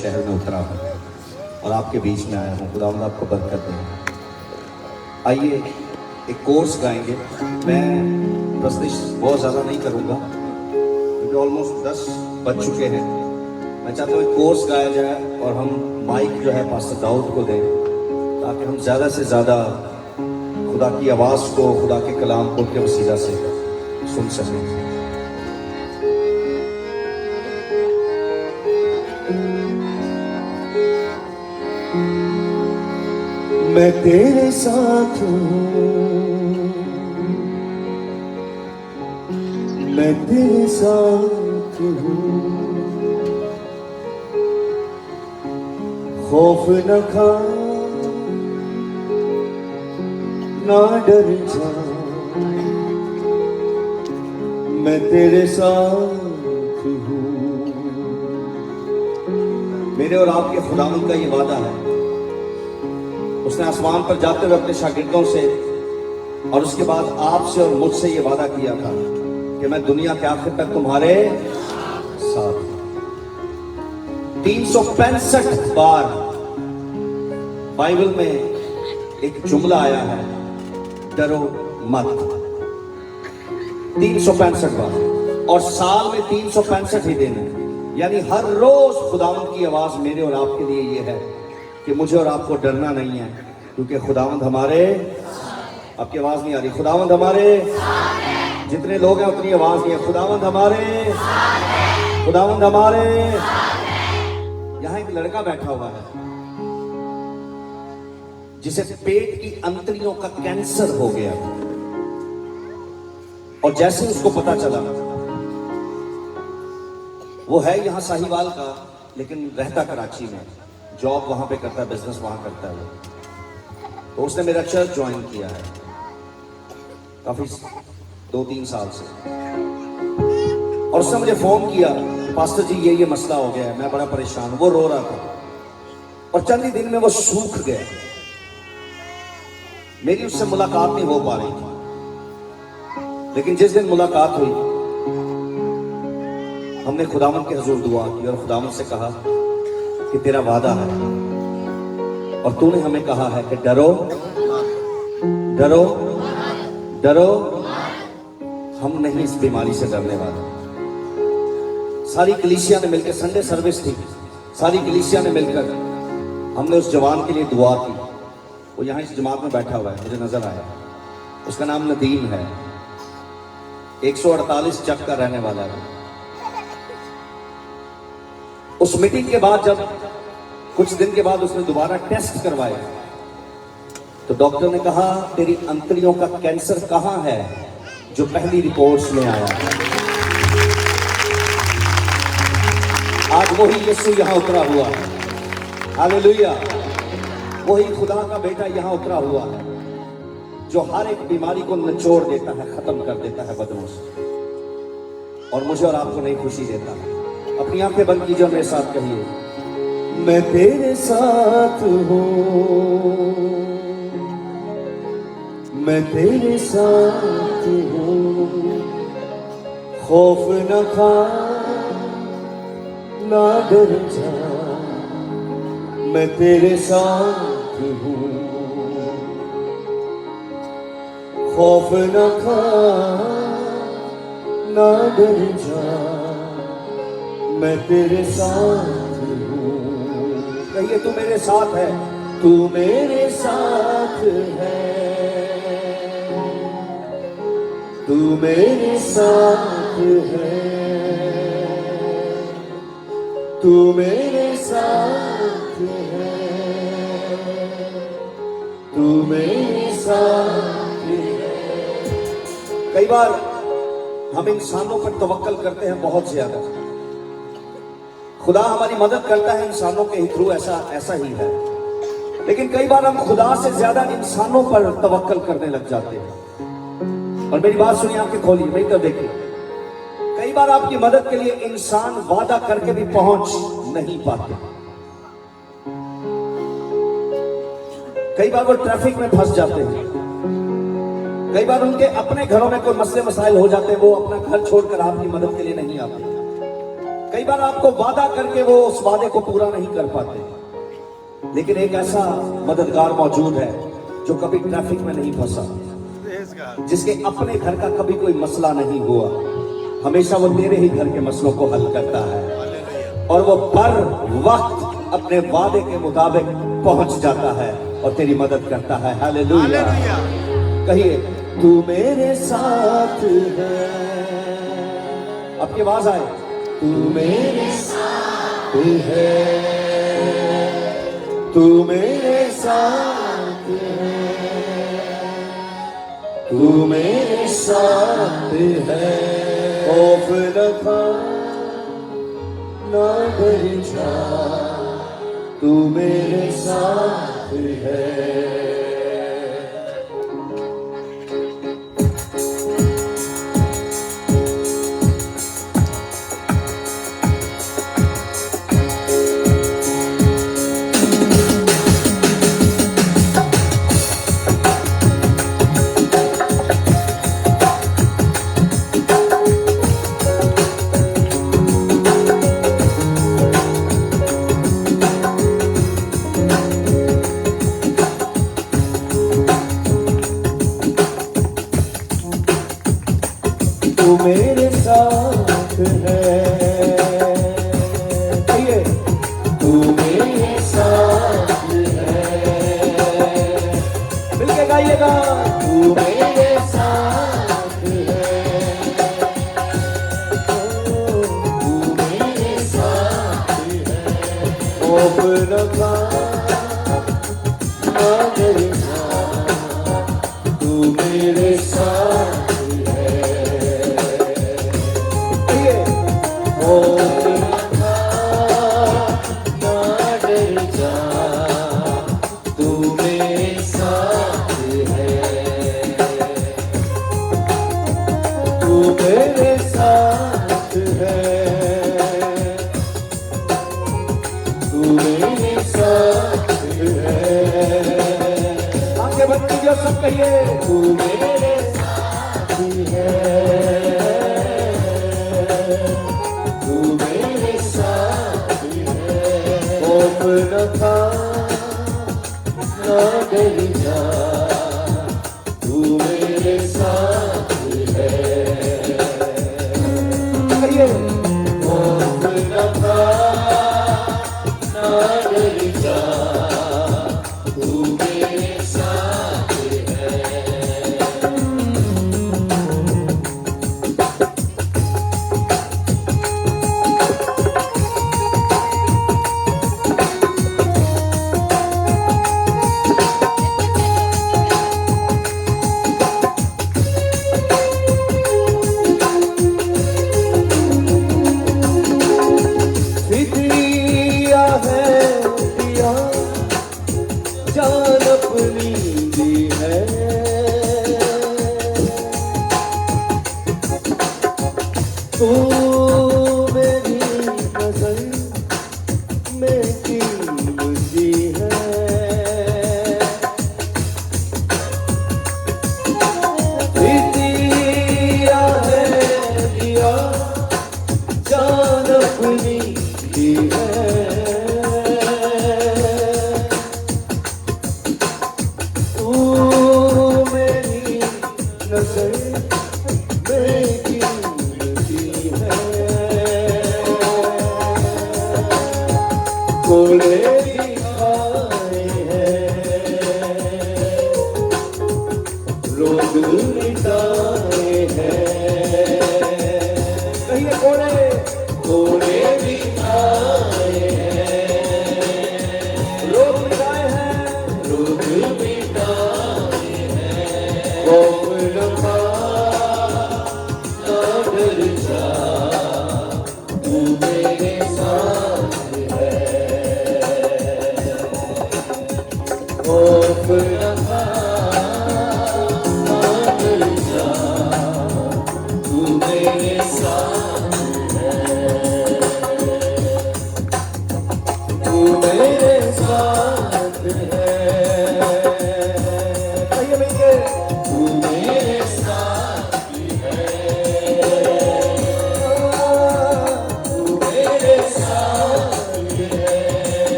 शहर में उतरा हूँ और आपके बीच में आया हूँ। खुदावंद आपको बरकत दे। आइए एक कोर्स गाएंगे। मैं प्रस्तुति बहुत ज़्यादा नहीं करूँगा क्योंकि ऑलमोस्ट 10 बज चुके हैं। मैं चाहता हूँ एक कोर्स गाया जाए और हम माइक जो है पास्टर दाऊद को दें ताकि हम ज़्यादा से ज़्यादा खुदा की आवाज़ को, खुदा के कलाम को के वसीला से सुन सकें। मैं तेरे साथ हूँ, मैं तेरे साथ हूँ। खौफ न खा, ना डर जा, मैं तेरे साथ हूँ। मेरे और आपके खुदावंद का ये वादा है। उसने आसमान पर जाते हुए अपने शागिर्दों से और उसके बाद आपसे और मुझसे ये वादा किया था कि मैं दुनिया के आखिर तक तुम्हारे साथ। 365 बार बाइबल में एक जुमला आया है, डरो मत। 365 बार, और साल में 365 ही दिन है। यानी हर रोज खुदावंद की आवाज मेरे और आपके लिए ये है कि मुझे और आपको डरना नहीं है, क्योंकि खुदावंद हमारे। आपकी आवाज नहीं आ रही। खुदावंद हमारे, जितने लोग हैं उतनी आवाज नहीं है। खुदावंद हमारे, खुदावंद हमारे। यहां एक लड़का बैठा हुआ है जिसे पेट की अंतड़ियों का कैंसर हो गया, और जैसे उसको पता चला, वो है यहां साहिवाल का लेकिन रहता कराची में, जॉब वहां पे करता है, बिजनेस वहां करता है। तो उसने मेरा चर्च ज्वाइन किया है काफी 2-3 साल से, और उसने मुझे फोन किया, पास्टर जी ये मसला हो गया है, मैं बड़ा परेशान। वो रो रहा था और चंद ही दिन में वो सूख गया। मेरी उससे मुलाकात नहीं हो पा रही थी, लेकिन जिस दिन मुलाकात हुई हमने खुदावंद के हुजूर दुआ की और खुदावंद से कहा कि तेरा वादा है और तूने हमें कहा है कि डरो डरो डरो। हम नहीं इस बीमारी से डरने वाले। सारी कलीसिया ने मिलकर, संडे सर्विस थी, सारी कलीसिया ने मिलकर हमने उस जवान के लिए दुआ की। वो यहाँ इस जमात में बैठा हुआ है, मुझे नजर आया। उसका नाम नदीम है, 148 चक का रहने वाला है। उस मीटिंग के बाद जब कुछ दिन के बाद उसने दोबारा टेस्ट करवाया तो डॉक्टर ने कहा तेरी अंतड़ियों का कैंसर कहां है जो पहली रिपोर्ट्स में आया। आज वही यीशु यहां उतरा हुआ है। हालेलुया। वही खुदा का बेटा यहां उतरा हुआ है जो हर एक बीमारी को निचोड़ देता है, खत्म कर देता है बदनों से, और मुझे और आपको नई खुशी देता है। अपनी आंखें बंद कीजिए और मेरे साथ कहिए, मैं तेरे साथ हूँ, मैं तेरे साथ हूँ। खौफ न खा, ना डर जा, मैं तेरे साथ हूँ। खौफ न खा, ना डर जा, मैं तेरे साथ हूँ। कहिए तू मेरे साथ है, तू मेरे साथ है, तू मेरे साथ है, तू मेरे साथ है, तू मेरे साथ है। कई बार हम इंसानों पर तवक्कल करते हैं बहुत ज्यादा। खुदा हमारी मदद करता है इंसानों के थ्रू, ऐसा ही है। लेकिन कई बार हम खुदा से ज्यादा इंसानों पर तवक्कल करने लग जाते हैं। और मेरी बात सुनिए, आंखें खोलिए, मेरी तरफ देखिए। कई बार आपकी मदद के लिए इंसान वादा करके भी पहुंच नहीं पाते। कई बार वो ट्रैफिक में फंस जाते हैं। कई बार उनके अपने घरों में कोई मसले मसाइल हो जाते हैं, वो अपना घर छोड़कर आपकी मदद के लिए नहीं आते। कई बार आपको वादा करके वो उस वादे को पूरा नहीं कर पाते, लेकिन एक ऐसा मददगार मौजूद है जो कभी ट्रैफिक में नहीं फंसा, जिसके अपने घर का कभी कोई मसला नहीं हुआ, हमेशा वो तेरे ही घर के मसलों को हल करता है और वो पर वक्त अपने वादे के मुताबिक पहुंच जाता है और तेरी मदद करता है। हालेलुया। कहिए, तू मेरे साथ है। आपकी आवाज आए, तू मेरे साथ है, तू मेरे साथ है, तू मेरे साथ है। खौफ न खा ना डर जा, तू मेरे साथ है। तू मेरे साथ है, तू मेरे साथ है। मिलके गाइएगा, तू मेरे साथ है, तू मेरे साथ है। खौफ न खा ना डर जा, तू मेरे साथ मेरे साथ है, तू मेरे साथ है। आंखें बंद कीजिए, सब कहिए, तू मेरे साथ है, तू मेरे साथ है। खौफ न खा ना डर जा, तू मेरे साथ है। खौफ न खा ना डर जा, तू मेरे साथ है। दिया है दिया, जान अपनी दी है। तू मेरी नजर में कीमती है। दिया है दिया, जान अपनी दी है। तू मेरी नजर में कीमती है। कोड़े दिखाए हैं, रोग मिटाए हैं। कहिए, कोड़े कोड़े दिखाए हैं, रोग मिटाए हैं, रोग मिटाए हैं। खौफ न खा ना डर जा, तू मेरे साथ है।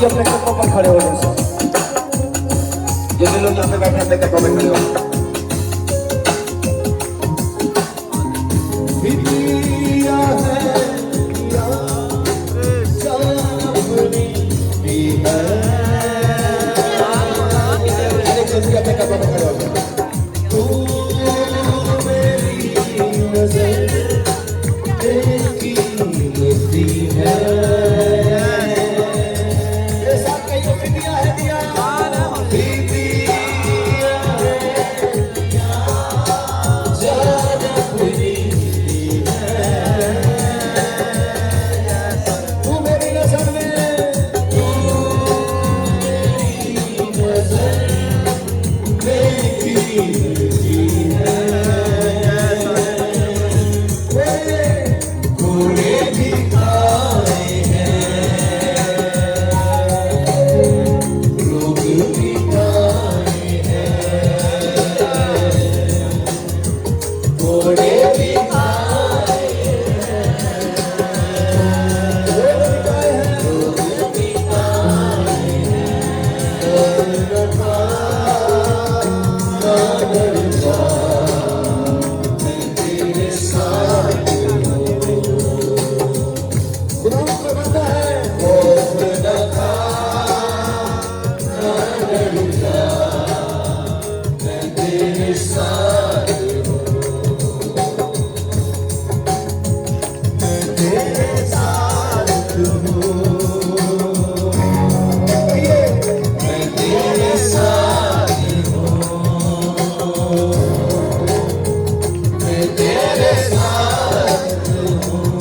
आइए अपने कदमों पर खड़े हो जाए। जितने लोग यहाँ पे बैठे अपने कदमों पर खड़े हो। बिटिया है या जान अपनी भी है। अपने कदमों पर खड़े हो जाए। तू मेरी नजर की कीमती है। मेरे साथ कहिए बिटिया है दिया। बिटिया है या जान अपनी भी है। तू मेरी नजर में, तू मेरी नजर कीमती है। घोड़े भी आए हैं, लोग भी आए हैं, घोड़े भी आए हैं, लोग भी आए तेरे साथ खुदा पर बंदा है। खौफ न खा, ना डरता, मैं तेरे साथ हूँ, मैं तेरे साथ हूँ, मैं तेरे साथ हूँ, मैं तेरे साथ हूँ,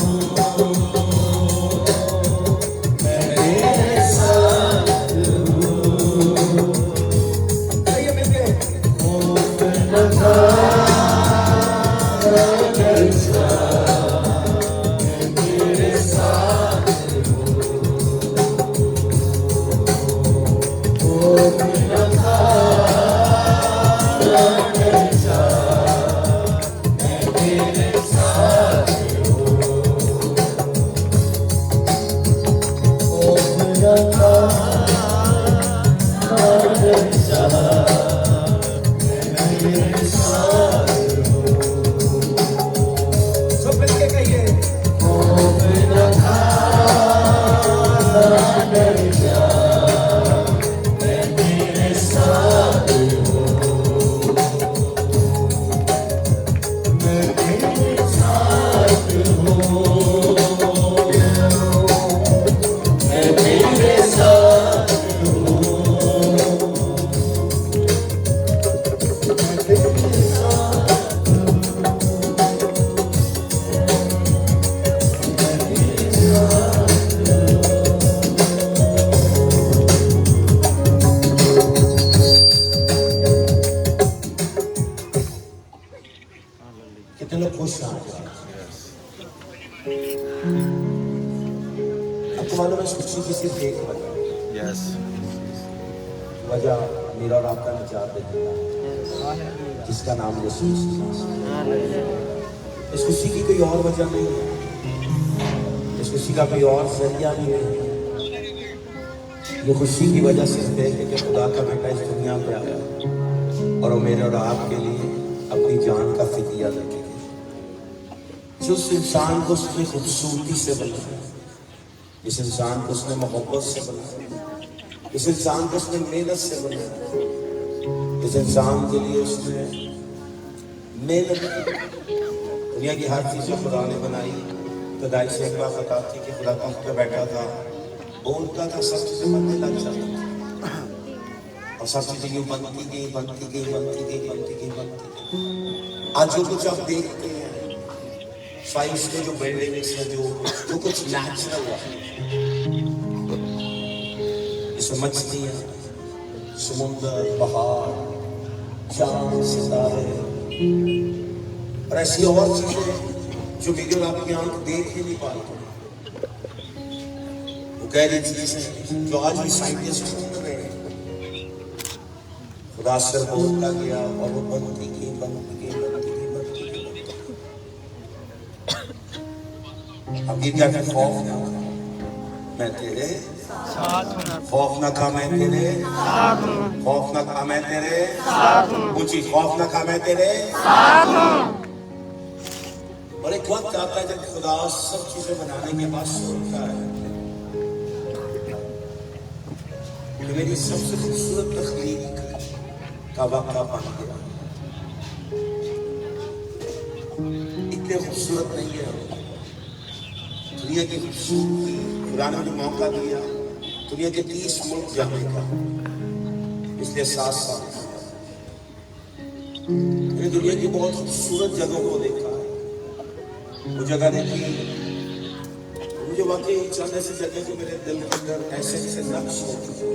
मैं तेरे साथ हूँ। आइए मिलके। खौफ न खा, ना डरता, मैं तेरे साथ हूँ। खौफ न खा, ना डरता, मैं तेरे साथ हूँ। खौफ न खा, ना डरता, मैं तेरे साथ हूँ। सब मिलके कहिए। खौफ न खा, ना डरता, मैं तेरे साथ हूँ, मैं तेरे साथ हूँ, मैं तेरे साथ हूँ, मैं तेरे साथ कितने लोग खुश हैं आज? आपको मालूम है इस खुशी की सिर्फ एक वजह है। Yes. वजह मेरा और आपका निजात देता है, जिसका नाम यीशु मसीह है। इस खुशी की कोई और वजह नहीं है। इस खुशी का कोई और जरिया नहीं है। ये खुशी की वजह सिर्फ है कि खुदा का बेटा इस दुनिया पे आया और वो मेरे और आपके लिए अपनी जान का फिदिया लेके गया। जो उस इंसान को उसने खूबसूरती से बनाया, इस इंसान को उसने मोहब्बत से बनाया, इस इंसान को उसने मेहनत से बनाया, इस इंसान के लिए उसने मेहनत की। दुनिया की हर चीज जो खुदा ने बनाई, खुदाई से एक बात बताती कि खुदा तख्त पे बैठा था, बोलता था, सब चीजें बनने लग जाती थी और सब चीजें यूं बनती गई, बनती गई, बनती गई, बनती गई, बनती गई। आज जो कुछ आप देखते हैं, 5 स्टार जो बिल्डिंग्स है, जो कुछ नेचुरल है, इसमें मछलियां, समुंदर, पहाड़, चांद, सितारे और ऐसी और चीजें जो मेरी और आपकी आंख देख ही नहीं पाती, वो कह रही चीजें जो आज भी साइंटिस्ट ढूंढ रहे हैं। खुदा से बोलता गया और वो बनती गई, बनती गई, बनती गई, बनती गई, बनती गई। अब ये क्या खौफ है, मैं तेरे खौफ न खा मैं तेरे, खौफ न खा मैं तेरे, ऊंची खौफ न खा मैं तेरे। और एक वक्त आता है जब खुदा सब चीजें बनाने के बाद सोचता है कि मेरी सबसे खूबसूरत तख्लीक का वक्त बन गया। इतने खूबसूरत नहीं है दुनिया की खूबसूरती। खुदा ने मुझे मौका दिया दुनिया के 30 मुल्क जाने का, इसलिए 7 साल मैंने दुनिया की बहुत खूबसूरत जगहों को देखा है। वो जगह देखी मुझे वाकई चंद ऐसी जगह जो मेरे दिल के अंदर ऐसे ऐसे नक्श हो चुके।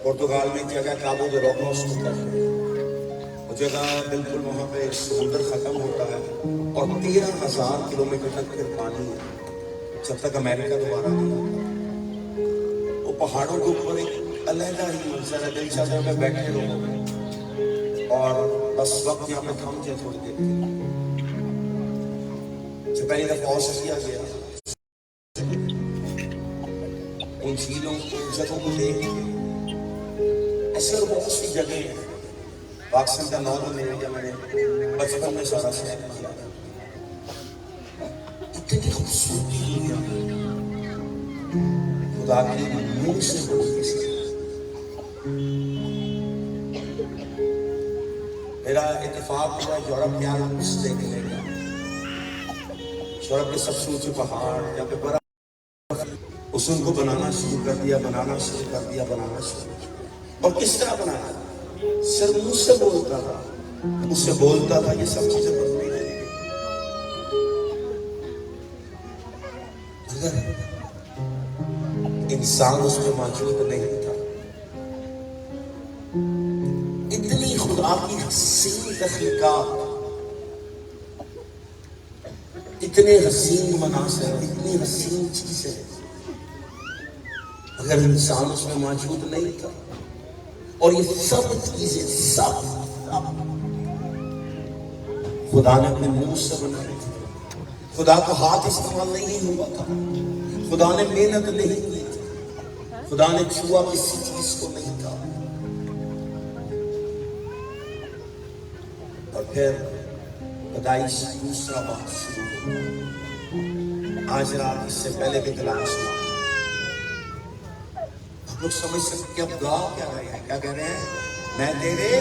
पुर्तगाल में एक जगह काबो दे रोकोस होता है, वो जगह बिल्कुल वहां पे समुद्र खत्म होता है और 13,000 किलोमीटर तक फिर पानी है जब तक अमेरिका दोबारा नहीं आता। वो पहाड़ों के ऊपर एक अलग ही मंजर है, दिल चाहता है बैठे रहो और बस वक्त यहाँ पे थम जाए थोड़ी देर। जब पहली दफा ऑस्ट्रेलिया गया, उन झीलों जगहों को देख के ऐसे और बहुत सी जगह हैं। पाकिस्तान का नॉर्दर्न एरिया मैंने बचपन में सारा सैर किया। इतनी खूबसूरती दुनिया खुदा की मुंह से बोलती सी। मेरा इत्तेफाक हुआ यूरोप के आलम्स देखने का। यूरोप के सबसे ऊंचे पहाड़ जहाँ पे बर्फ, उसने उनको बनाना शुरू कर दिया, बनाना शुरू कर दिया, बनाना शुरू। और किस तरह बनाया? सिर्फ मुझसे बोलता था, मुझसे बोलता था, ये सब चीजें बनने लगेगी। अगर इंसान उसमें मौजूद नहीं था, इतनी खुदा की हसीन तख्लीकात, इतने हसीन मनासिर, इतनी हसीन चीजें, अगर इंसान उसमें मौजूद नहीं था और ये सब चीजें सब खुदा ने अपने मुंह से बनाई थी। खुदा का हाथ इस्तेमाल नहीं हुआ था, खुदा ने मेहनत नहीं की थी, खुदा ने छुआ किसी चीज को नहीं था। और फिर पैदाइश दूसरा बात शुरू हुई। आज रात इससे पहले भी कलाम सुना, लोग समझ सकते अब गा क्या रहे हैं, क्या कह रहे हैं? मैं तेरे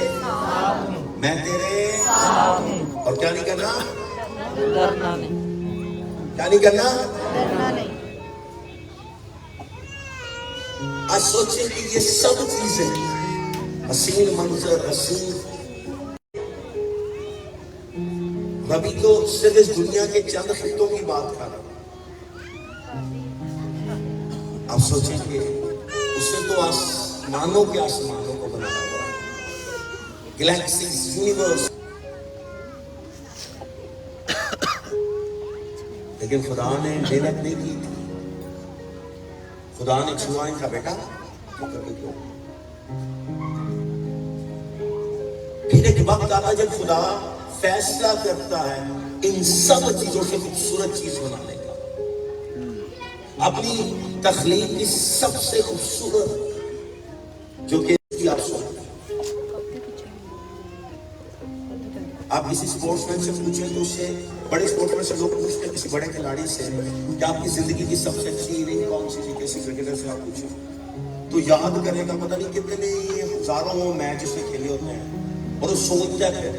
और क्या नहीं करना, डरना नहीं, क्या नहीं करना। डरना नहीं। आज सोचे कि ये सब चीजें, हसीन मंजर, हसीन, अभी तो सिर्फ इस दुनिया के चंद खित्तों की बात कर रहा हूं। आप सोचेंगे उसने तो आसमानों के आसमानों को बनाया हुआ है, गैलेक्सीज, यूनिवर्स, लेकिन खुदा ने मेहनत नहीं की थी। खुदा ने छुआ इनका बेटा तो कभी क्यों। फिर एक वक्त आता जब खुदा फैसला करता है इन सब चीजों से खूबसूरत चीज बनाने का, अपनी तख्लीक की सबसे खूबसूरत, जो कि आप आप किसी स्पोर्ट्समैन से पूछें तो उससे, बड़े स्पोर्ट्समैन से लोग पूछते हैं किसी बड़े खिलाड़ी से कि आपकी जिंदगी की सबसे अच्छी इनिंग कौन सी थी, किसी क्रिकेटर से आप पूछें तो याद करेगा पता नहीं कितने हजारों मैच उसने खेले होते हैं और वो सोचता है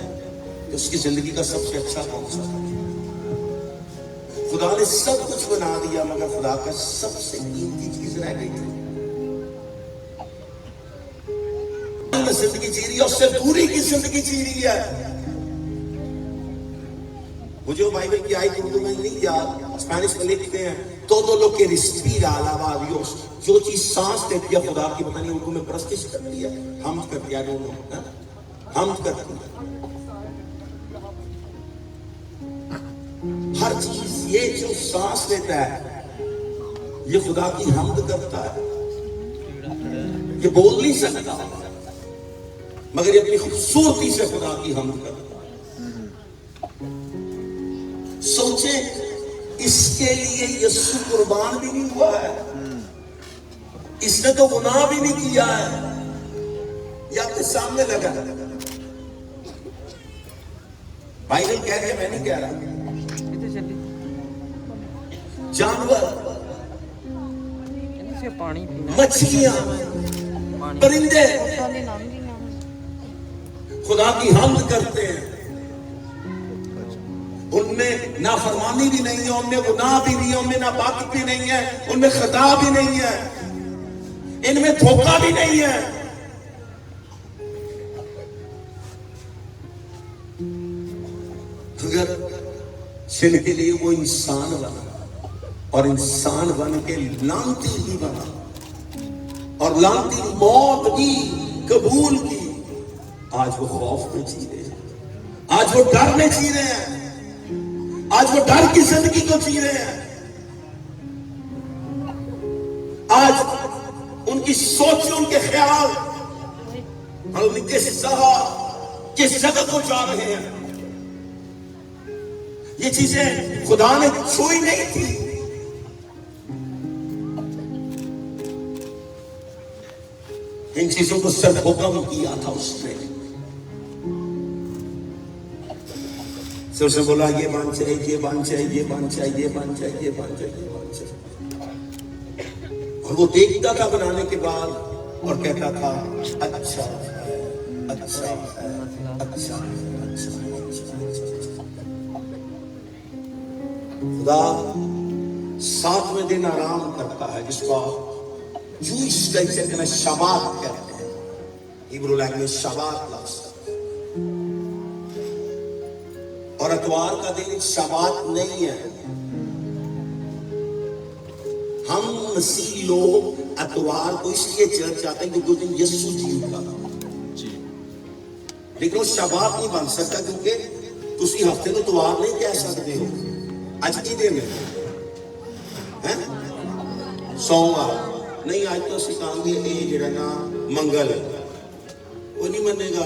कि उसकी जिंदगी का सबसे अच्छा कौन सा था। खुदा ने सब कुछ बना दिया मगर खुदा का सबसे कीमती चीज रह गई थी। जिंदगी जी रही है, उससे दूरी की जिंदगी जी रही है। मुझे बाइबल की आयत उर्दू में नहीं याद, स्पेनिश में लिखते हैं todo lo que respira alaba a Dios, जो चीज सांस लेती है खुदा की, पता नहीं उर्दू में प्रस्तिश करती है, हम करती है, हम करती है हर चीज। ये जो सांस लेता है ये खुदा की हमद करता है। ये बोल नहीं सकता मगर ये अपनी खूबसूरती से खुदा की हमद करता है। सोचे इसके लिए यीशु कुर्बान भी नहीं हुआ है, इसने तो गुनाह भी नहीं किया है, ये आपके सामने लगा। बाइबल कह रही है, मैं नहीं कह रहा। जानवर, पानी मछलियां, परिंदे खुदा की हम्द करते हैं। उनमें नाफरमानी भी नहीं है, उनमें गुनाह भी नहीं है, उनमें नापाकी भी नहीं है, उनमें खता भी नहीं है, इनमें धोखा भी नहीं है। अगर जिनके लिए वो इंसान बना और इंसान बन के लानती भी बना और लानती मौत भी कबूल की, आज वो खौफ में जी रहे हैं, आज वो डर में जी रहे हैं, आज वो डर की जिंदगी को जी रहे हैं। आज उनकी सोच, उनके ख्याल और उनके किस जगह को जा रहे हैं। ये चीजें खुदा ने छुई नहीं थी। इन चीजों को सिर्फ हुक्म किया था उसने। सिर्फ उसने बोला ये बांध चाहिए, ये बांध चाहिए, ये बांध चाहिए, ये बांध चाहिए, ये बांध चाहिए, ये बांध चाहिए। और वो देखता था बनाने के बाद और कहता था अच्छा है, अच्छा है, अच्छा है, अच्छा है। खुदा 7वें दिन आराम करता है, जिसको जूइश कल्चर में शबात कहते हैं, हिब्रू लैंग्वेज शबात लफ्ज। और इतवार का दिन शबात नहीं है। हम मसीह लोग इतवार को इसलिए चर्च जाते हैं क्योंकि उस दिन यीशु जी का, लेकिन वो शबात नहीं बन सकता क्योंकि तुसी हफ्ते को इतवार नहीं कह सकते हो। आज की दिन है सोमवार नहीं, आज तो ਅਸੀਂ ਕਹਾਂਗੇ ਇਹ ਜਿਹੜਾ ਨਾ मंगल है, वो नहीं मनेगा।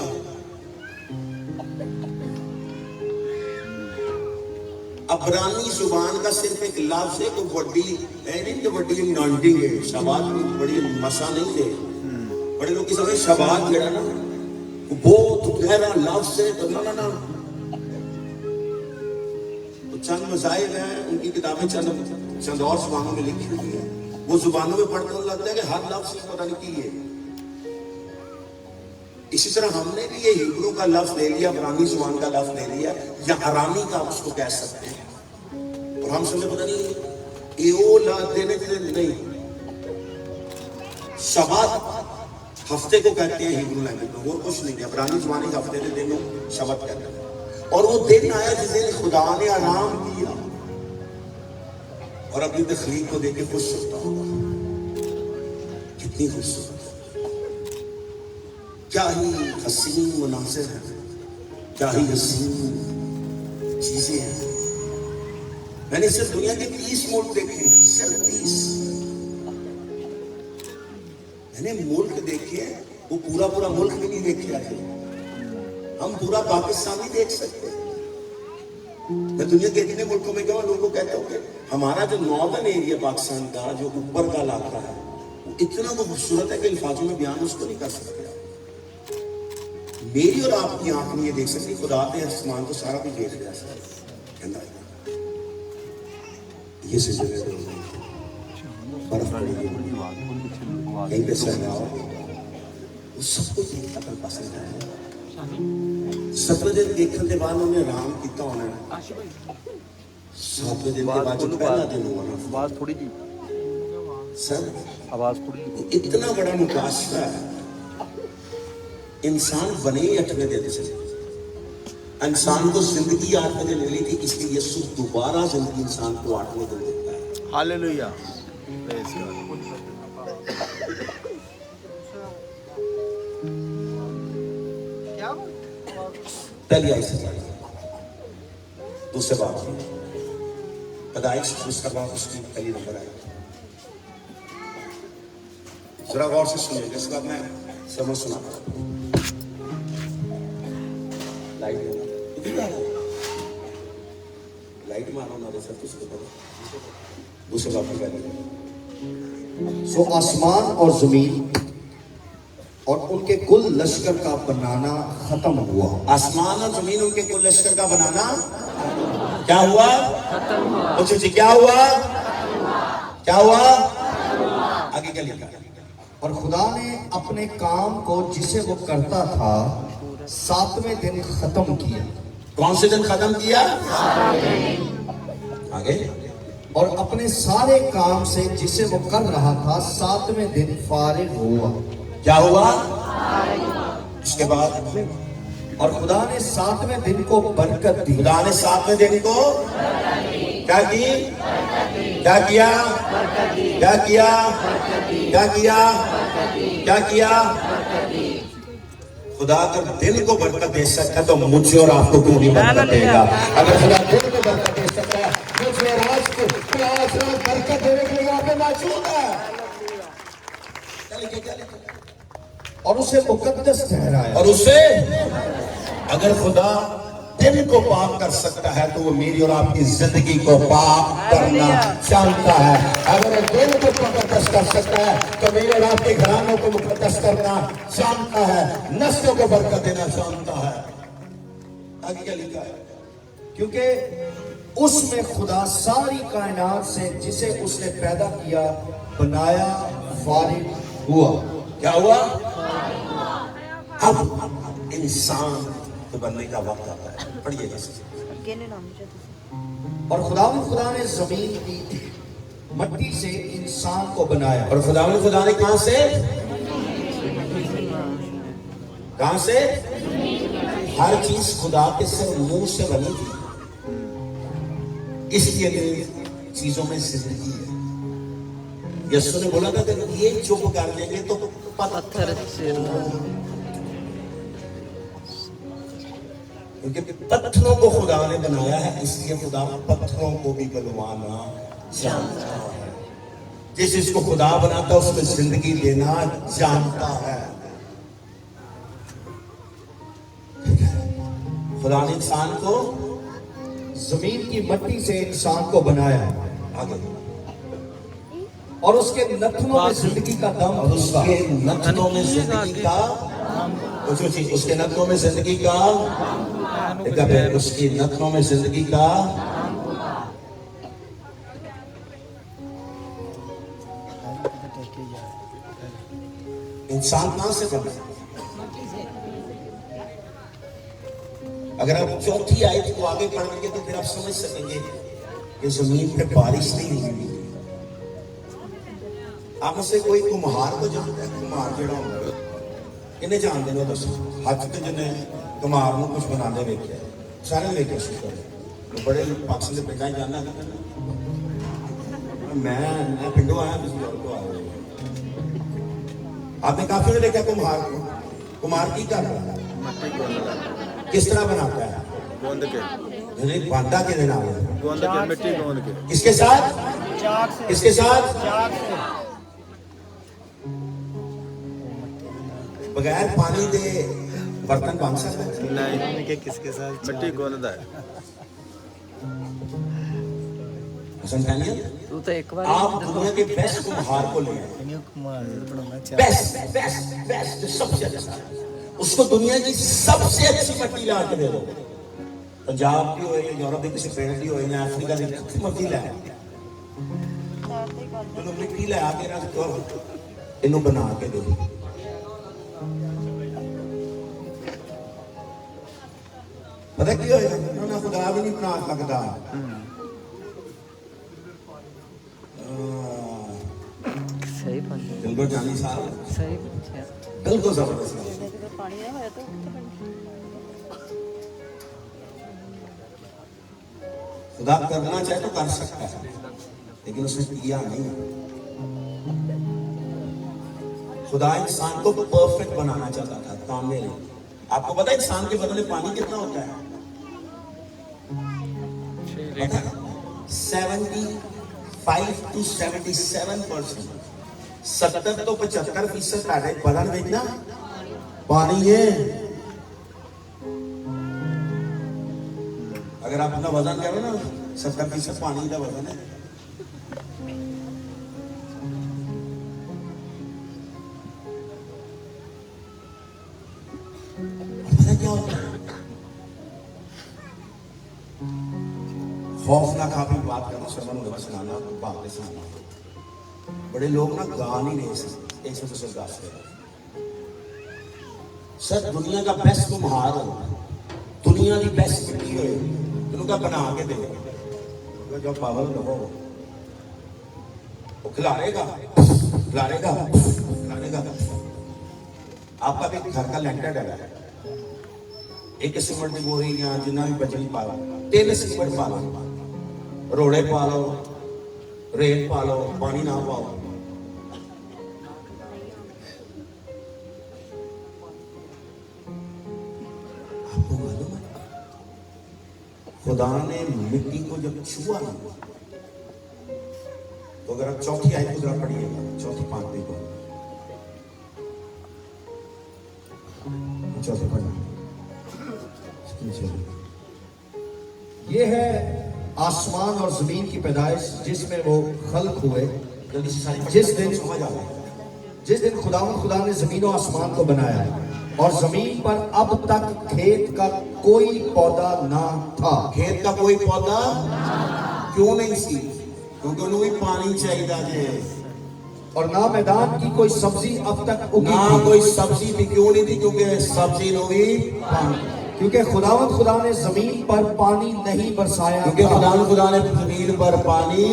अबरानी जुबान का सिर्फ एक लफ्ज है, कोई बड़ी नहीं, तो बड़ी नॉन्टिंग है। शबात में बड़ी मसा नहीं है। बड़े लोग की समझ शबात जड़ा ना बहुत गहरा लफ्ज है, तो ना ना तो चंद मसाइल हैं, उनकी किताबें चंद और जुबानों में लिखी हुई है। वो जुबानों में पढ़कर लगता है कि हर लफ्ज की पता नहीं की है। इसी तरह हमने भी ये हिब्रू का लफ्ज ले लिया, अबरानी जुबान का लफ्ज ले लिया, या अरामी का उसको कह सकते हैं, और हम समझे पता नहीं ये ला देने नहीं। शबात हफ्ते को कहते हैं हिब्रू लैंग्वेज में, और कुछ नहीं है। अबरानी जुबान हफ्ते के दिन शबात कहते हैं। और वो दिन आया जिस दिन खुदा ने आराम किया और अपनी तख्लीक को देख के खुश होता होगा। कितनी खूबसूरत, क्या ही हसीन मुनासिर है, क्या ही हसीन चीजें हैं। मैंने सिर्फ दुनिया के 30 मुल्क देखे, सिर्फ 30। मैंने मुल्क देखे, वो पूरा मुल्क भी नहीं देखे आए। हम पूरा पाकिस्तान नहीं देख सकते। मैं दुनिया के इतने मुल्कों में गया, लोगों को कहता हूँ कि हमारा जो नॉर्दर्न एरिया पाकिस्तान का, जो ऊपर का इलाका है, वो इतना खूबसूरत है कि अल्फाजों में बयान उसको नहीं कर सकते। मेरी और आपकी आंख में ये देख सकती, खुदा के आसमान को सारा भी देख रहा है। ये से जगह बर्फ पड़ी है, कहीं पे सहनाओ, उस सबको देखना कल पसंद है। सतवें दिन देखने के बाद उन्हें आराम किया होना है। 7वें दिन के बाद जो पहला दिन हुआ ना, आवाज थोड़ी जी सर, आवाज थोड़ी इतना बड़ा मुकाशरा है। इंसान बने 8वें दिन से, इंसान को जिंदगी 8वें दिन मिली थी, इसलिए यीशु दोबारा जिंदगी इंसान को 8वें दिन देता है। हालेलुया। पहली आई से दूसरे बात पैदाइश, दूसरा बात उसकी पहली नंबर आई। जरा गौर से सुनिएगा, इसके बाद मैं समझ सुनाता हूं। लाइट मारो ना सर, दूसरे बात की पहले सो आसमान और जमीन और उनके कुल लश्कर का बनाना खत्म हुआ। आसमान और जमीन उनके कुल लश्कर का बनाना क्या हुआ? पूछो जी, क्या हुआ? क्या हुआ? आगे क्या लिखा? और खुदा ने अपने काम को जिसे वो करता था 7वें दिन खत्म किया। कौन से दिन खत्म किया? आगे। और अपने सारे काम से जिसे वो कर रहा था 7वें दिन फारिग हुआ। क्या हुआ? उसके बाद और खुदा ने 7वें दिन को बरकत दी। खुदा ने 7वें दिन को क्या की? क्या किया? क्या किया? क्या किया? क्या किया? खुदा अगर दिन को बरकत दे सकता है तो मुझे और आपको क्यों नहीं बरकत देगा? अगर खुदा दिन को बरकत दे सकता है मुझे और आपको तो आज रात बरकत देने के लिए वहां पे मौजूद है। क्या लिखे? क्या लिखे? और उसे मुकद्दस ठहराया। और उसे अगर खुदा दिन को पाक कर सकता है तो वो मेरी और आपकी जिंदगी को पाक करना जानता है। अगर वो दिन को मुकद्दस कर सकता है तो मेरे और आपके घरानों को मुकद्दस करना जानता है, नस्लों को बरकत देना जानता है। आगे क्या लिखा है? क्योंकि उसमें खुदा सारी कायनात से जिसे उसने पैदा किया बनाया फारिग हुआ। क्या हुआ? अब इंसान तो बनने का वक्त आता है। पढ़िए जैसे। और खुदा ने जमीन की मट्टी से इंसान को बनाया। और खुदा ने कहां से? कहां से? हर चीज खुदा के सिर्फ मुंह से बनी थी, इसलिए चीजों में जिंदगी है। यीशु ने बोला था अगर ये चुप कर लेंगे तो पत्थर से, क्योंकि पत्थरों को खुदा ने बनाया है, इसलिए खुदा पत्थरों को भी बनवाना जानता है। जिस जिसको खुदा बनाता है उसमें जिंदगी देना जानता है। खुदा ने इंसान को जमीन की मट्टी से इंसान को बनाया आगे और उसके नथनों में जिंदगी का दम। और उसके नथनों में जिंदगी का उसके नथनों में जिंदगी का उसकी नथनों में जिंदगी का इंसान कहां से बना? अगर आप चौथी आयत को आगे पढ़ेंगे तो फिर आप समझ सकेंगे कि जमीन पे बारिश नहीं हुई। आप में कोई कुम्हार को जानता है? कुम्हार जेड़ा होंगे किन्ने जानते हो? दसो हाथ से जिन्हें कुम्हार को कुछ बनाने वेखे सारे वेखे शुक्र तो बड़े पाकिस्तान के पिंडा जाना मैं पिंडो आया किसी और को आया। आपने काफी ने देखा कुम्हार को। कुम्हार की कर रहा है? किस तरह बनाता है? गोंद के बांधा के दिन आवे गोंद के मिट्टी गोंद के किसके साथ? किसके साथ? बगैर पानी दे बर्तन बन सकता है? नहीं के किसके साथ मिट्टी गोंददा है। तू तो एक बार आप दुनिया के बेस्ट कुम्हार को ले आए। बेस्ट बेस्ट बेस्ट सबसे अच्छा उसको दुनिया की सबसे अच्छी मिट्टी ला के दे दो। पंजाब की हो या यूरोप की किसी पेड़ की हो या अफ्रीका की किसी मिट्टी ला तो मिट्टी ला के रख दो इन्हों बना के दो। पता की होएगा ना खुदा भी नहीं बना सकता। सही बात है। बिल्कुल जानी साहब सही बात है। बिल्कुल जबरदस्त। पानी ना होया तो खुदा करना चाहे तो कर सकता है लेकिन उसने किया नहीं। खुदा इंसान को परफेक्ट बनाना चाहता था कामिल। आपको पता है इंसान के बदन में पानी कितना होता है? 75 to 77%। 70 तो 75% बदन में ना पानी है। अगर आप अपना वजन करो ना 70% पानी का वजन है। खौफ ना खा भी बात करना श्रवण होगा सुनाना बात सुनाना बड़े लोग ना गा नहीं रहे ऐसे तो गा सर दुनिया का बेस्ट कुम्हार हो दुनिया की बेस्ट मिट्टी हो तुमका बना के दे जो पागल हो वो खिलाएगा आपका भी घर का लेंटर है एक सीमेंट की बोरी या जिन्ना भी बजरी पा लो 3 सीमेंट पा लो रोड़े पा लो रेत पा लो पानी ना पाओ आपको मालूम है खुदा ने मिट्टी को जब छुआ ना तो अगर आप चौथी आयत को जरा पढ़िएगा चौथी पांचवी को चौथी पढ़ना ये है आसमान और जमीन की पैदाइश जिसमें वो खल्क हुए जल्दी से सारी जिस दिन समझ आ जिस दिन खुदा ने जमीन और आसमान को बनाया और जमीन पर अब तक खेत का कोई पौधा ना था खेत का कोई पौधा क्यों नहीं सी क्योंकि उन्हें भी पानी चाहिए और ना मैदान की कोई सब्जी अब तक उगी ना थी कोई सब्जी भी क्यों नहीं थी क्योंकि सब्जी नो भी क्योंकि खुदा ने जमीन पर पानी नहीं बरसाया क्योंकि खुदा ने जमीन पर पानी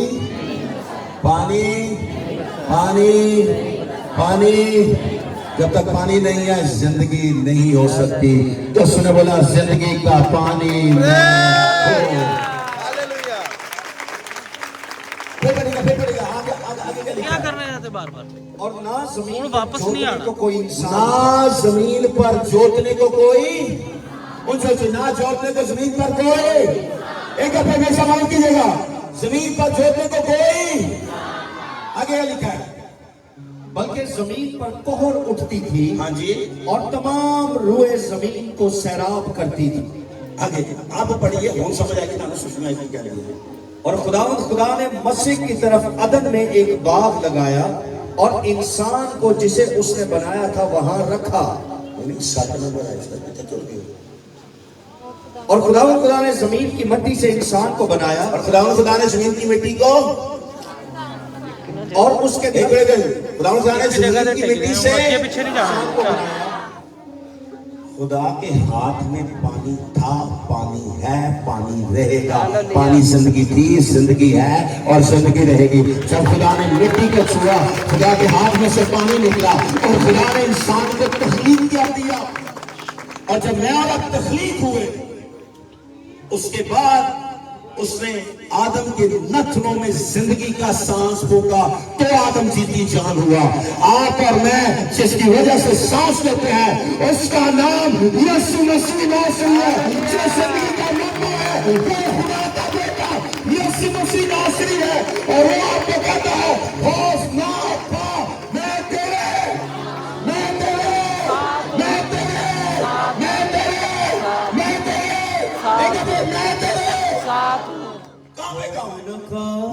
जब तक पानी नहीं है जिंदगी नहीं हो सकती तो उसने बोला जिंदगी का पानी क्या कर रहे हैं बार बार और ना जमीन और वापस नहीं जोतने आना। को कोई इंसान ना जमीन पर जोतने को कोई ना जोतने को जमीन पर कोई एक अपने में सवाल कीजिएगा जमीन पर जोतने को कोई आगे लिखा है बल्कि जमीन पर कोहर उठती थी हाँ जी और तमाम रूए जमीन को सैराब करती थी आगे आप पढ़िए हम समझ आएगी ना सुषमा जी क्या रही है और खुदा ने मसीह की तरफ अदन में एक बाग लगाया और इंसान को जिसे उसने बनाया था वहां रखा और खुदा ने जमीन की मिट्टी से इंसान को बनाया और खुदा ने जमीन की मिट्टी को और उसके खुदा ने जमीन की मिट्टी से पीछे नहीं जाना खुदा के हाथ में पानी था पानी है पानी रहेगा पानी जिंदगी थी जिंदगी है और जिंदगी रहेगी जब खुदा ने मिट्टी को छुआ खुदा के हाथ में से पानी निकला और खुदा ने इंसान को तख्लीक कर दिया और जब मैं और आप तख्लीक हुए उसके बाद उसने आदम के नथनों में जिंदगी का सांस फूका तो आदम जीती जान हुआ आप और मैं जिसकी वजह से सांस लेते हैं उसका नाम यीशु मसीह नासरी है जो जिंदगी का मन्ना है वो खुदा का बेटा यीशु मसीह नासरी है और वो आपको कहता है खौफ ना खा मैं तेरे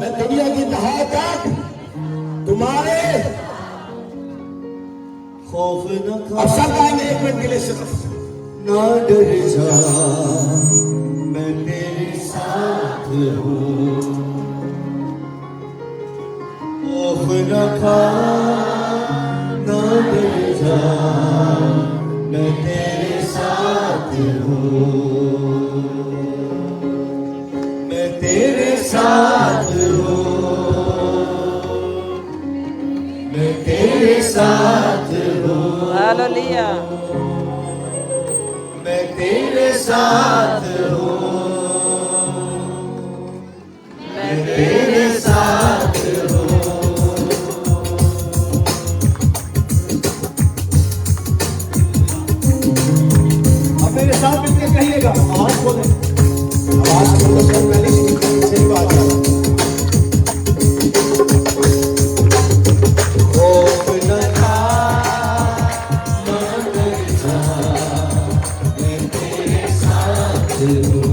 मैं दुनिया की दहा तक तुम्हारे खौफ न अब सब आएंगे 1 मिनट के लिए सिर्फ ना डर जा मैं तेरे साथ हूँ खौफ न खा ना डर जा मैं तेरे साथ हूँ मैं तेरे साथ हूँ मैं तेरे साथ हूँ हालेलुया मैं तेरे साथ हूँ मैं तेरे साथ हूँ अब मेरे साथ मिलकर कहिएगा आवाज बोले आवाज बोलो सर पहले सही बात है खौफ न खा ना डर जा मैं तेरे साथ हूँ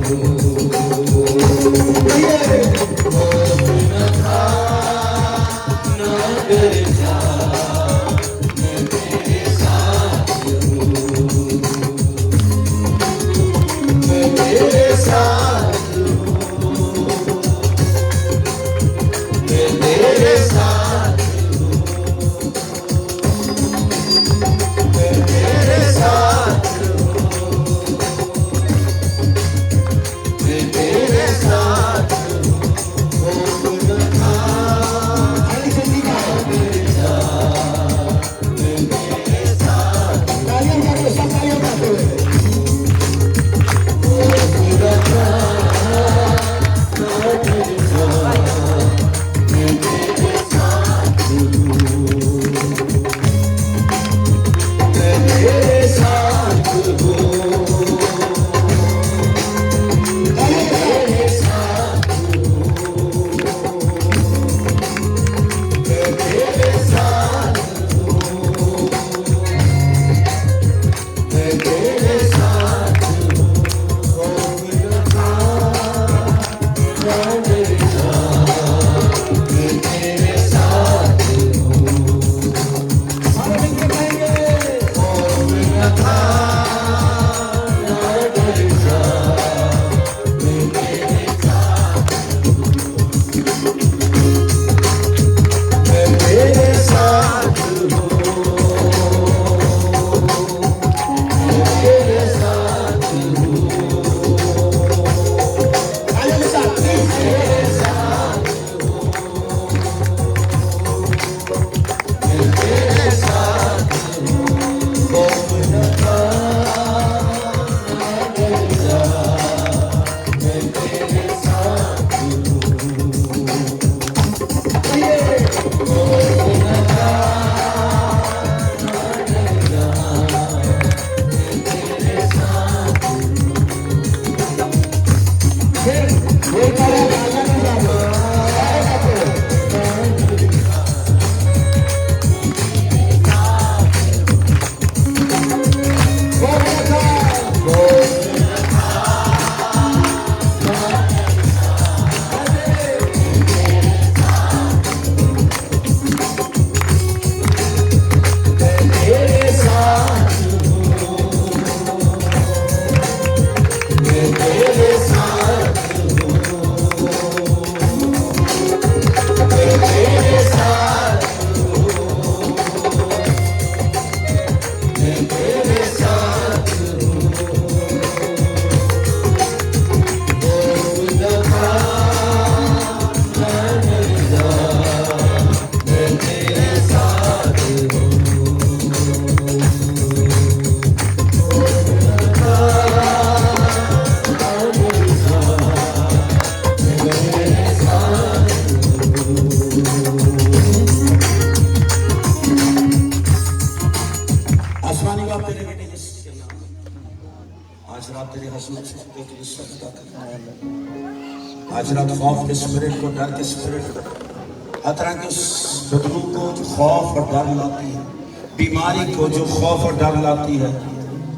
खौफ न खा ना डर जा मैं तेरे साथ हूँ मैं तेरे साथ हूँ आज रात खौफ के स्पिरिट को, डर के स्पिरिट को, हर तरह के उस बदबू को जो खौफ और डर लाती है, बीमारी को जो खौफ और डर लाती है,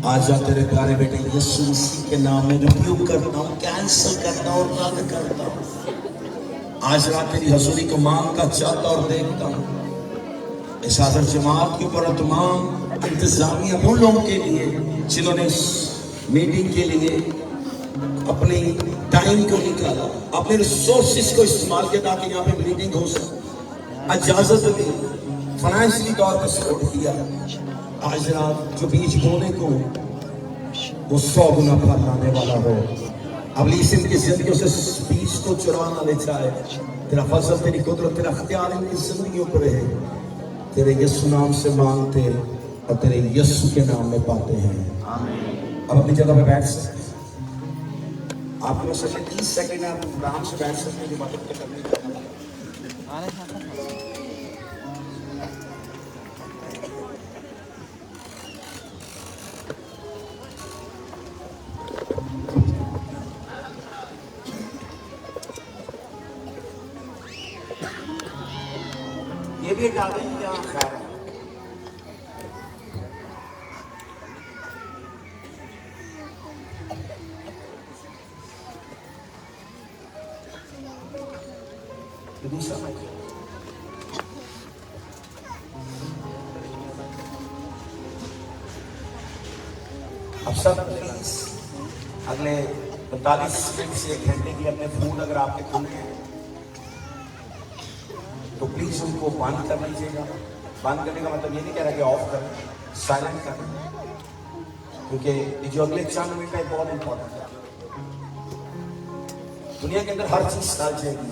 आज जा तेरे प्यारे बेटे यीशु मसीह के नाम में रिब्यूक करता हूँ, कैंसिल करता हूँ, रद्द करता हूँ। आज रात तेरी हजूरी को मांगता, चाहता और देखता हूँ। इस आदर जमात के ऊपर तमाम इंतजामिया उन लोगों के लिए जिन्होंने इस मीटिंग के लिए अपने टाइम को निकाला, अपने रिसोर्सेस को इस्तेमाल किया ताकि यहाँ पे मीटिंग हो सके, इजाजत दी, फाइनेंशियली तौर पर सपोर्ट किया। आज रात जो बीज बोने को वो 100 गुना फल लाने वाला हो। अबलीस इनकी जिंदगी से बीज को चुरा ना ले जाए। तेरा फजल, तेरी कुदरत, तेरा अख्तियार इनकी जिंदगियों पर है। तेरे यीशु नाम से मांगते और तेरे यीशु के नाम में पाते हैं। अब अपनी जगह पे बैठ सकते हैं। आपके पास 30 सेकंड आप आराम से बैठ सकते हैं, इबादत के करने का। ये भी हटा दें क्या खैर है? दूसरा अब सब प्लीज अगले 45 मिनट से 1 घंटे की अपने फोन अगर आपके खुले हैं तो प्लीज उनको बंद कर लीजिएगा। बंद करने का मतलब ये नहीं कह रहा कि ऑफ कर, साइलेंट कर, क्योंकि ये जो अगले 4 मिनट है बहुत इंपॉर्टेंट है। दुनिया के अंदर हर चीज टल जाएगी,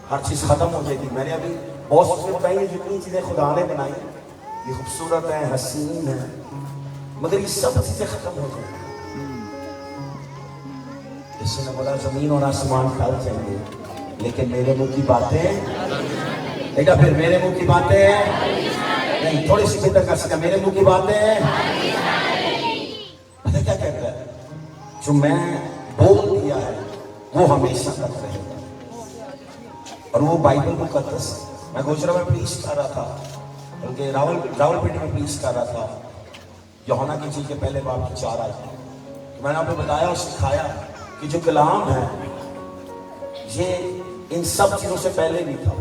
हर चीज खत्म हो जाएगी। मैंने अभी बहुत से बताई जितनी चीजें खुदा ने बनाई ये खूबसूरत है, हसीन है, मगर ये सब चीजें खत्म हो जाएगी। इसने बोला जमीन और आसमान टल जाएंगे लेकिन मेरे मुंह की बातें, देखा फिर मेरे मुंह की बातें नहीं, थोड़ी सी बेहतर कर सकता, मेरे मुंह की बातें पता क्या कहता है, जो मैं बोल दिया है वो हमेशा तक रहेगा। और वो बाइबल मुकद्दस है। मैं गुजरात में प्रीच कर रहा था, बल्कि रावलपिंडी में प्रीच कर रहा था, यूहन्ना की इंजील के पहले बाब की 4 आयत। तो मैंने आपको बताया और सिखाया कि जो कलाम है ये इन सब चीजों से पहले भी था,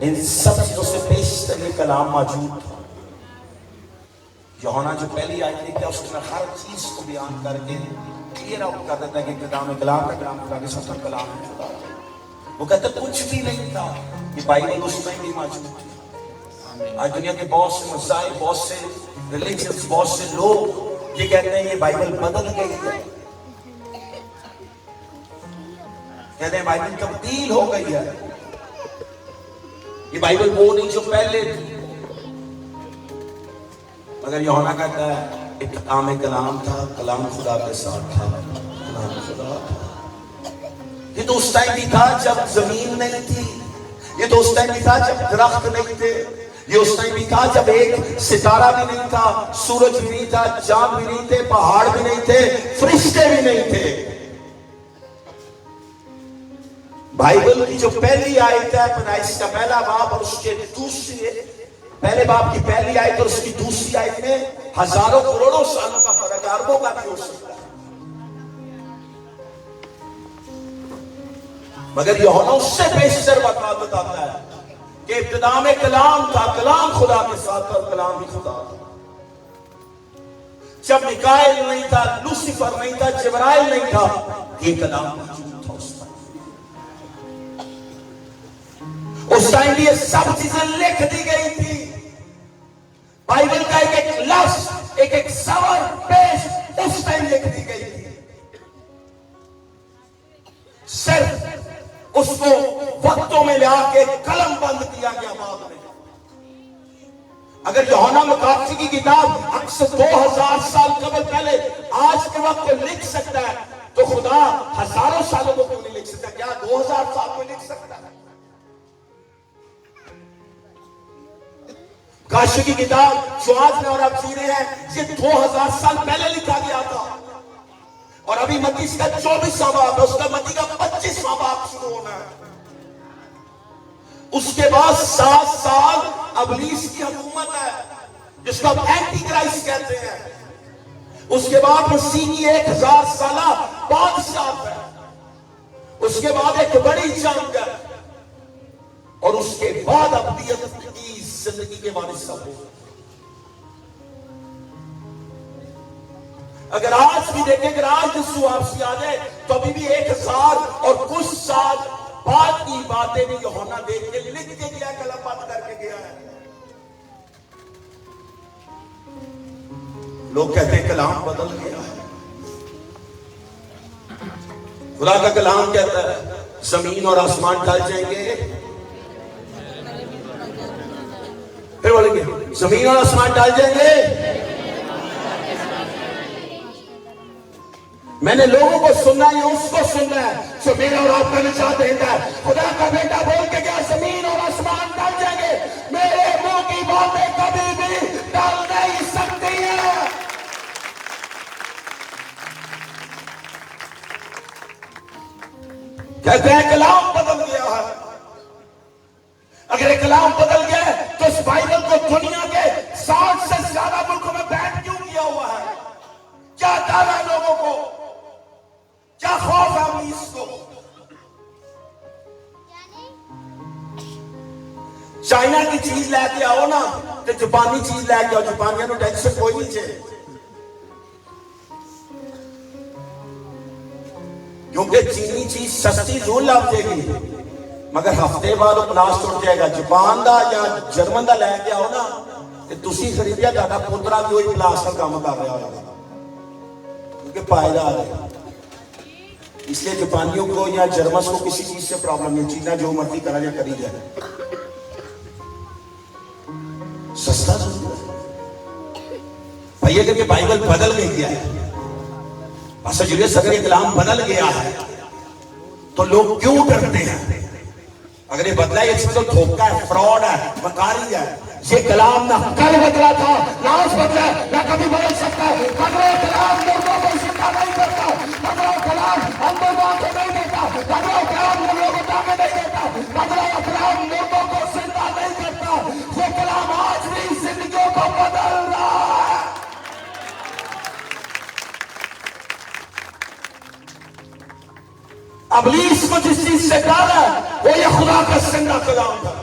इन सब चीजों से पेशतर ये कलाम मौजूद था। यूहन्ना जो पहली आयत लिखता है उसमें हर चीज को बयान करके क्लियर आउट कर देता है कि कलाम का कलाम खुदा के साथ कलाम है खुदा। वो कहता कुछ भी नहीं था, ये बाइबल उसमें भी मौजूद थी। आज दुनिया के बहुत से मज़ाहिब, बहुत से रिलीजन्स, बहुत से लोग ये कहते हैं ये बाइबल बदल गई है, कहते हैं बाइबल तब्दील हो गई है, ये बाइबल वो नहीं जो पहले थी। मगर यूहन्ना कहता है एक कलाम था, कलाम खुदा के साथ था, कलाम खुदा था। ये तो उस टाइम भी था जब जमीन नहीं थी, ये तो उस टाइम भी था जब दरख्त नहीं थे, ये उस टाइम भी था जब एक सितारा भी नहीं था, सूरज भी नहीं था, चांद भी नहीं थे, पहाड़ भी नहीं थे, फरिश्ते भी नहीं थे। बाइबल की जो पहली आयत है पैदाइश का पहला बाब और उसके दूसरे पहले बाब की पहली आयत और उसकी दूसरी आयत में हजारों करोड़ों सालों का फर्क, अरबों का भी हो सकता है। मगर यूहन्ना उससे बेशतर बात बताता है कि इब्तिदा में कलाम था, कलाम खुदा के साथ और कलाम भी खुदा था। जब मिकाएल नहीं था, लूसीफर नहीं था, जिब्राइल नहीं था, ये कलाम मौजूद था उस टाइम ये सब चीजें लिख दी गई थी। बाइबल का एक एक लफ्ज, एक एक सवर पेश उस टाइम लिख दी गई थी। सिर्फ उसको वक्तों में लाके कलम बंद किया गया बाद में। अगर यूहन्ना मकाबी की किताब अक्सर 2000 साल कबल पहले आज के वक्त को लिख सकता है, तो खुदा हजारों सालों को क्यों नहीं लिख सकता? क्या 2000 साल में लिख सकता है? काशी की किताब जो आज में और आप जी रहे हैं, ये 2000 साल पहले लिखा गया था। और अभी मत्ती का 24वां बाब है, उसका मत्ती का 25वां बाब शुरू होना है। उसके बाद 7 साल अबलीस की हुकूमत है, जिसको आप एंटी क्राइस्ट कहते हैं। उसके बाद मसीह की 1000 साला बादशाह है। उसके बाद एक बड़ी जंग है और उसके बाद अबदियत की जिंदगी के वारिस सब हो। अगर आज भी देखें, अगर आज यीशु वापसी आ जाए तो अभी भी 1000 और कुछ साल बाद की बातें भी यूहन्ना देख के लिख के गया, कलम बंद करके गया है। लोग कहते हैं कलाम बदल गया है। खुदा का कलाम कहता है जमीन और आसमान टल जाएंगे, फिर बोलेंगे जमीन और आसमान टल जाएंगे। मैंने लोगों को सुनना है, उसको सुनना है जो मेरा और आपका निजात देता है। खुदा का बेटा बोल के क्या जमीन और आसमान टल जाएंगे, मेरे मुंह की बातें कभी भी टल नहीं सकती है। कहते हैं कलाम बदल गया है। अगर ये कलाम बदल गया है तो इस बाइबल को दुनिया के 60 से ज्यादा मुल्कों में बैन क्यों किया हुआ है? क्या डर है लोगों को? क्या खौफ है इसको? चाइना की चीज लेके आओ ना तो जापानी चीज लेके आओ, जापानियों को टेंशन कोई नहीं चाहिए, क्योंकि चीनी चीज सस्ती जरूर लग जाएगी मगर हफ्ते बाद ब्लास्ट उठ जाएगा। जापान का या जर्मन का लैके आओ ना तो तुसी खरीदिया, ਤੁਹਾਡਾ ਪੁੱਤਰਾ भी वही ब्लास्ट का काम कर रहा होगा क्योंकि पाया जा रहा है। इसलिए जापानियों को या जर्मन को किसी चीज से प्रॉब्लम नहीं, चीना जो मर्जी करा या करी जाए, सस्ता भैया। क्योंकि बाइबल बदल गया है। पास्टर जुलियस, अगर ये कलाम बदल गया है तो लोग क्यों डरते हैं? अगर ये बदला है, इसमें तो धोखा है, फ्रॉड है, मकारी है। ये कलाम ना कल बदला था, ना आज बदला, ना कभी बदल सकता है। मगर कलाम मुर्दों को जिंदा नहीं करता, मगर कलाम अंदर को नहीं देता, मगर कलाम मुर्दों को ताकत नहीं देता, मगर कलाम मुर्दों को जिंदा नहीं करता। ये कलाम आज भी जिंदगियों को बदल रहा है। अबलीस को जिस चीज से डाला वो ये खुदा का जिंदा कलाम था।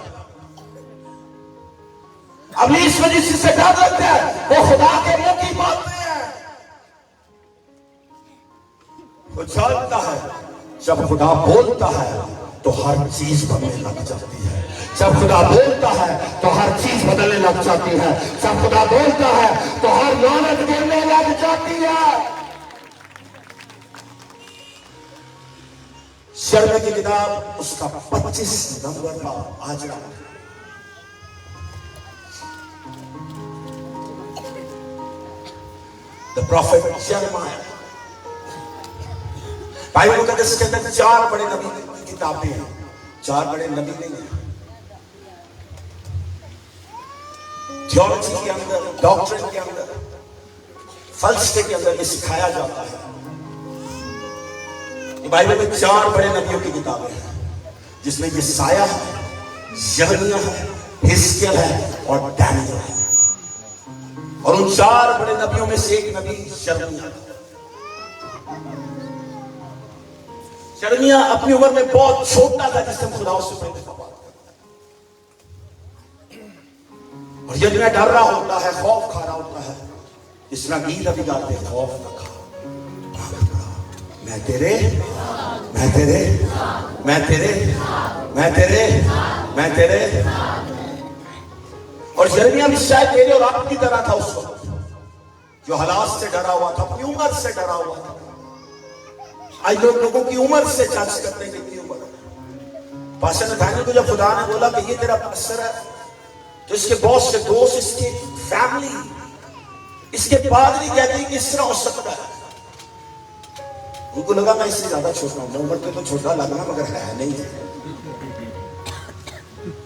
अबलीस को जिस चीज से डर लगता है वो खुदा के मुंह की बातें हैं। वो जानता है जब खुदा बोलता है तो हर चीज बदलने लग जाती है। जब खुदा बोलता है तो हर चीज बदलने लग जाती है। जब खुदा बोलता है तो हर लानत गिरने लग जाती है। शर्म की किताब उसका 25 नंबर का आज द प्रॉफिट यिर्मयाह। बाइबल मुकद्दस के अंदर 4 बड़े नबी की किताबें हैं। 4 बड़े नबी नहीं है। थियोलॉजी के अंदर, डॉक्ट्रिन के अंदर, फलसफे के अंदर ये सिखाया जाता है। बाइबल में 4 बड़े नबियों की किताबें हैं। जिसमें ये साया है, यिर्मयाह है, हिजकिय्याह है और दानियेल है। और उन 4 बड़े नबियों में से एक नबी यिर्मयाह था। यिर्मयाह अपनी उम्र में बहुत छोटा था जिससे खुदा उससे पहले बात करता। और यिर्मयाह डर रहा होता है, खौफ खा रहा होता है, जिस तरह गीत अभी गाते हैं, खौफ न खा, मैं तेरे मैं तेरे मैं तेरे मैं तेरे मैं तेरे। और यिर्मयाह भी शायद तेरे और आपकी तरह था उस वक्त, जो हालात से डरा हुआ था, अपनी उम्र से डरा हुआ था। आज लोगों की उम्र से जज करते हैं कितनी उम्र है। पास्टर नथानियल को जब खुदा ने बोला कि ये तेरा पास्टर है, तो इसके बहुत से दोस्त, इसकी फैमिली, इसके पादरी कहते हैं कि इस तरह हो सकता है। उनको लगा मैं इससे ज्यादा छोटा हूं, उम्र पे तो छोटा लगना मगर है नहीं है,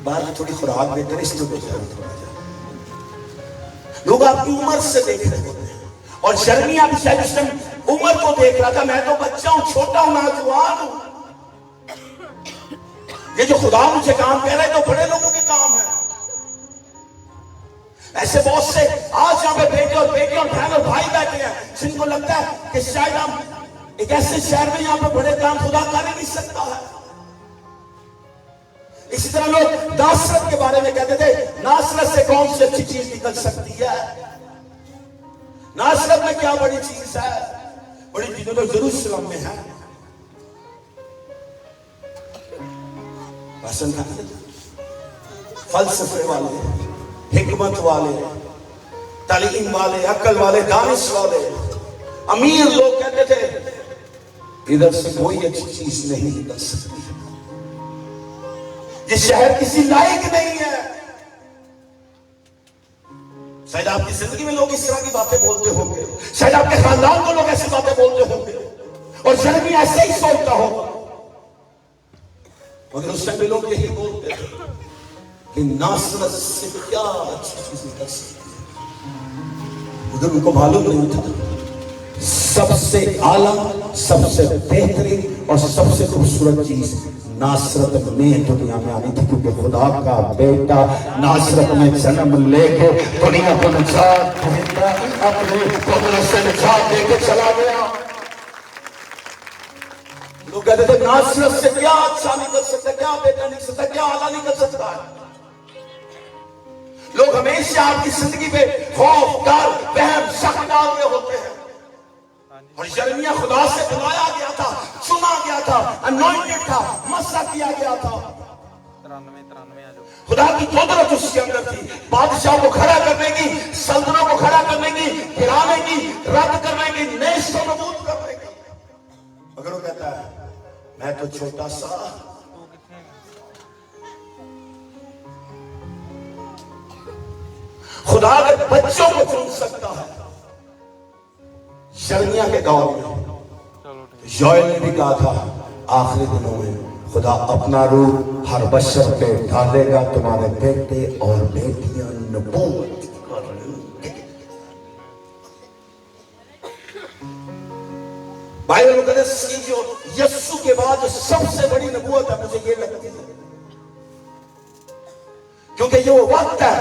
बाहर में थोड़ी खुराक बेहतर है, इसलिए थोड़ा लोग आपकी उम्र से देख रहे होते हैं। और यिर्मयाह भी शायद उस टाइम उम्र को देख रहा था, मैं तो बच्चा हूं, छोटा हूं, नौजवान हूं, ये जो खुदा मुझे काम कह रहा है तो बड़े लोगों के काम है। ऐसे बहुत से आज यहाँ पे बेटे और बहन और भाई बैठे हैं जिनको लगता है कि शायद हम एक ऐसे शहर में यहाँ पे बड़े काम खुदा कर ही नहीं सकता है। इसी तरह लोग नासरत के बारे में कहते थे, नासरत से कौन सी अच्छी चीज निकल सकती है, नासरत में क्या बड़ी चीज है, बड़ी चीजें तो यरूशलेम में है। फलसफे वाले, हिकमत वाले, तालीम वाले, अक्ल वाले, दानिश वाले, अमीर लोग कहते थे इधर से कोई अच्छी चीज नहीं निकल सकती, ये शहर किसी लायक नहीं है। शायद आपकी जिंदगी में लोग इस तरह की बातें बोलते होंगे, शायद आपके खानदान को लोग ऐसी बातें बोलते होंगे, और यिर्मयाह ऐसे ही सोचता होगा। मगर उस टाइम लोग यही बोलते थे कि नासरत से क्या अच्छी चीज निकल सकती है। उधर उनको मालूम नहीं था सबसे आला, सबसे बेहतरीन और सबसे खूबसूरत चीज नासरत में दुनिया में आनी थी, क्योंकि खुदा का बेटा नासरत में जन्म लेके दुनिया को निजात देता, अपने पुत्र से निजात देके चला गया। लोग कहते थे नासरत से क्या अच्छा निकल सकता है, क्या बेटा निकल सकता है, क्या आला निकल सकता है। लोग हमेशा आपकी जिंदगी पे खौफ, डर, वहम, शक डाल रहे होते हैं। और यिर्मयाह खुदा से बुलाया गया था, चुना गया था, अनॉइंटेड था, मसा किया गया था। 93 खुदा की कुदरत उसके अंदर थी, बादशाह को खड़ा करने की, सल्तनों को खड़ा करने की, गिराने की, रद्द करने की, नेश को नबूद करने की। मगर वो कहता है मैं तो छोटा सा, खुदा अगर बच्चों को चुन सकता है यिर्मयाह के दौर में, योएल ने भी कहा था आखिरी दिनों में खुदा अपना रूप हर बशर पे डालेगा, तुम्हारे बेटे और बेटियां नबूवत करेंगे। बाइबल मुकद्दस की जो यीशु के बाद जो सबसे बड़ी नबूवत है, मुझे ये लगती है, क्योंकि ये वो वक्त है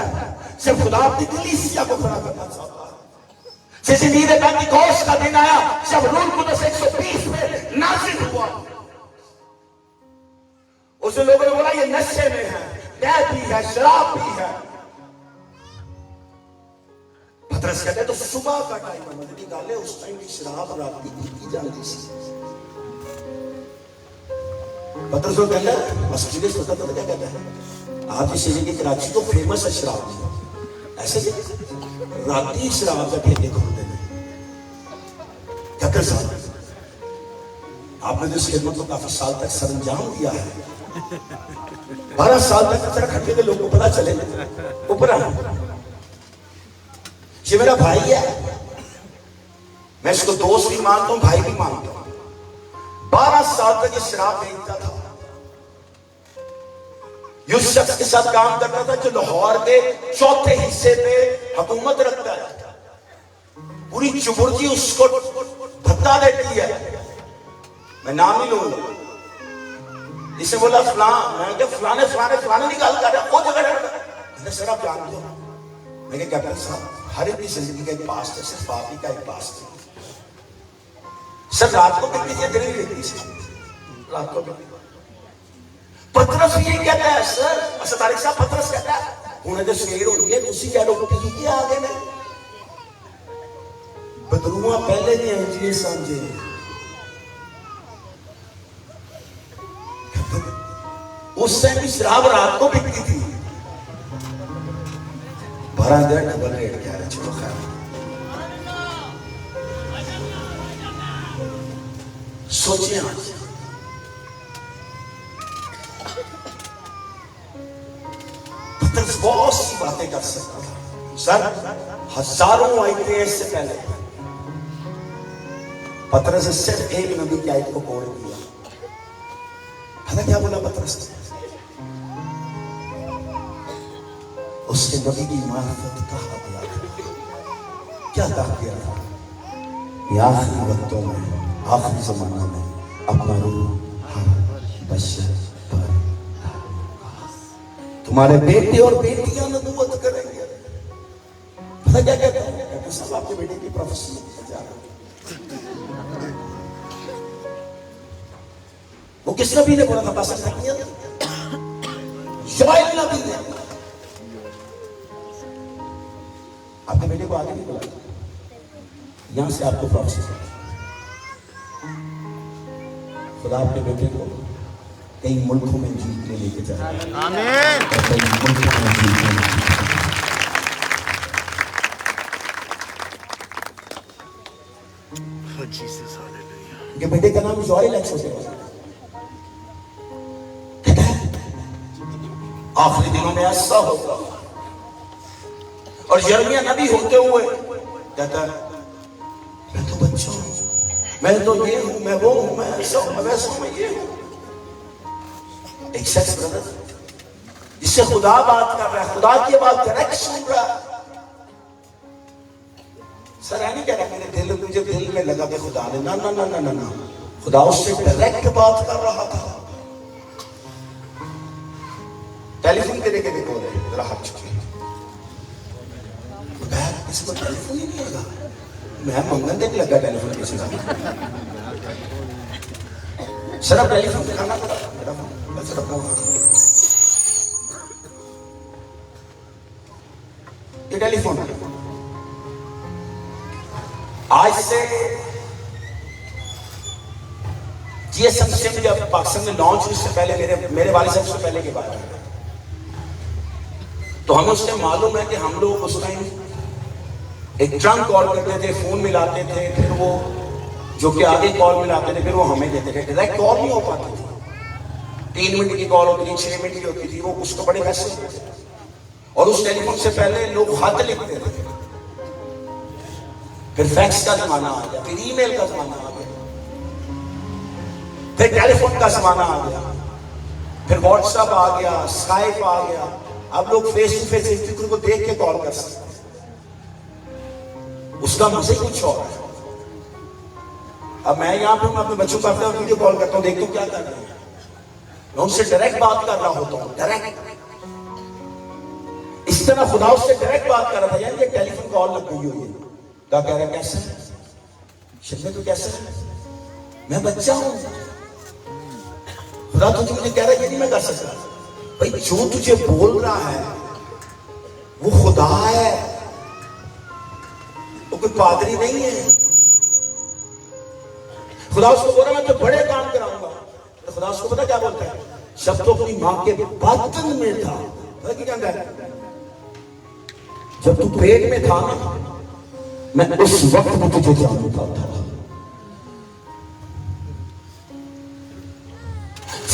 जब खुदा अपनी कलीसिया को खड़ा करना चाहता है। जैसे नीरे पेंतिकोस्त का दिन आया जब रूह कुदस 120 में नाज़िल हुआ, उस लोगों ने बोला ये नशे में है, बैद भी है, शराब भी है। पतरस कहते तो सुबह का टाइम है, मतलब गाले उस टाइम की शराब रात की जाती थी। पतरस को कहता है मस्जिद पता क्या कहता है, आप इस एरिया की कराची तो फेमस है शराब की, ऐसे राती शराब का ठेके खोलते हैं। आपने तो इस खिदमत को काफी साल तक सरंजाम दिया है, 12 साल तक तेरा खट्टे के लोग को पता चले ऊपर। ये मेरा भाई है, मैं इसको दोस्त भी मानता हूं, भाई भी मानता हूं। 12 साल तक ये शराब बेचता था, ये उस शख्स के साथ काम करता था जो लाहौर के चौथे हिस्से पे हुकूमत रखता है। पूरी चुबुर्जी उसको भत्ता देती है, मैं नाम नहीं लूंगा। इसने बोला फलां, मैं क्या फलाने फलाने फलाने की गल कर रहा वो जगह मैंने सर आप जान दो। मैं क्या कैप्टन साहब हर एक की जिंदगी का एक पास्ट है, सिर्फ आप ही का एक पास्ट है। सर रात को कितनी चीजें दिन भी देखती रात को पतरस ये कहता है सर, अच्छा तारिक साहब पतरस कहता है उन्हें जो सवेर होती है तुसी कह लो कि क्या आ गए ने बदरूआ पहले नहीं है जी समझे। उस टाइम भी शराब रात को बिकती थी 12 दिन डबल रेट कह रहे। चलो खैर सोचिए आज पतरस बहुत सी बातें कर सकता था सर, हजारों आयतें इससे पहले पतरस ने सिर्फ एक नबी की आयत को कोड किया। पता क्या बोला पतरस ने? उसके नबी की मार्फत कहा गया था, क्या कहा गया था? आखिरी वक्तों में आखिरी जमाना में अपना रूह हर बशर पर तुम्हारे बेटे और बेटियां नबूवत करेंगे। पता क्या कहता है? सब आपके बेटे की प्रोफेसी जा रहा है। वो किस नबी ने बोला था? पास किया शुआइब नबी ने आपके बेटे को आगे नहीं बोला, यहां से आपको प्रोफेसी खुदा अपने बेटे को कई मुल्कों में जीतने लेके जा रहा है। आमीन। कई मुल्कों में जीतने उनके बेटे का नाम जोएल है। आखिरी दिनों में ऐसा होगा। और यिर्मयाह नबी होते हुए कहता है मैं तो बच्चा हूं, मैं तो ये हूं, मैं वो हूं, मैं ऐसा हूं, मैं वैसा हूं, मैं ये हूं। एक शख्स ब्रदर जिससे खुदा बात कर रहा है, खुदा की बात डायरेक्ट सुन रहा है। सर है नहीं कह रहा मेरे दिल मुझे दिल में लगा कि खुदा ने ना ना ना ना ना ना, खुदा उससे डायरेक्ट बात कर रहा था। टेलीफोन के देखे देखो जरा हाथ चुके किसी को टेलीफोन ही नहीं लगा। मैं मंगन देख लगा टेलीफोन किसी का। सर अब टेलीफोन दिखाना पड़ा मेरा फोन सर अपना ये टेलीफोन आज से जीएसएम सिम जब पाकिस्तान में लॉन्च हुई उससे पहले मेरे वाले साहब से पहले के बारे में तो हमें उससे मालूम है कि हम लोग उस टाइम एक ट्रंक कॉल करते थे, फोन मिलाते थे, फिर वो जो कि आगे कॉल मिलाते थे फिर वो हमें देते थे। डायरेक्ट कॉल नहीं हो पाती थी, 3 मिनट की कॉल होती थी, 6 मिनट की होती थी, वो उसको बड़े पैसे होते थे। और उस टेलीफोन से पहले लोग खत लिखते थे, फिर फैक्स का जमाना आ गया, फिर ईमेल का जमाना आ गया, फिर टेलीफोन का जमाना आ गया, फिर व्हाट्सएप आ गया, स्काइप आ गया। अब लोग फेस टू फेस एक दूसरे को देख के कॉल कर सकते हैं, उसका मजे कुछ और है। अब मैं यहां पे अपने बच्चों को अपने वीडियो कॉल करता हूं, देखता हूं क्या कर रहे हैं, मैं उनसे डायरेक्ट बात कर रहा होता हूं, डायरेक्ट। इस तरह खुदा उससे डायरेक्ट बात कर रहा था, यानी टेलीफोन कॉल लग गई हुई है। क्या कह रहा है? कैसे है शिव तो कैसे है? मैं बच्चा हूं, खुदा तुझे मुझे कह रहा है ये नहीं मैं कर सकता। भाई जो तुझे बोल रहा है वो खुदा है, वो कोई पादरी नहीं है। खुदा उसको बोल रहा मैं तो बड़े काम कराऊंगा, तो खुदा उसको पता क्या बोलता है? जब तो अपनी मां के बदन में था, पता क्या कहता है? जब तू पेट में था ना, मैं उस वक्त में तुझे जानता था।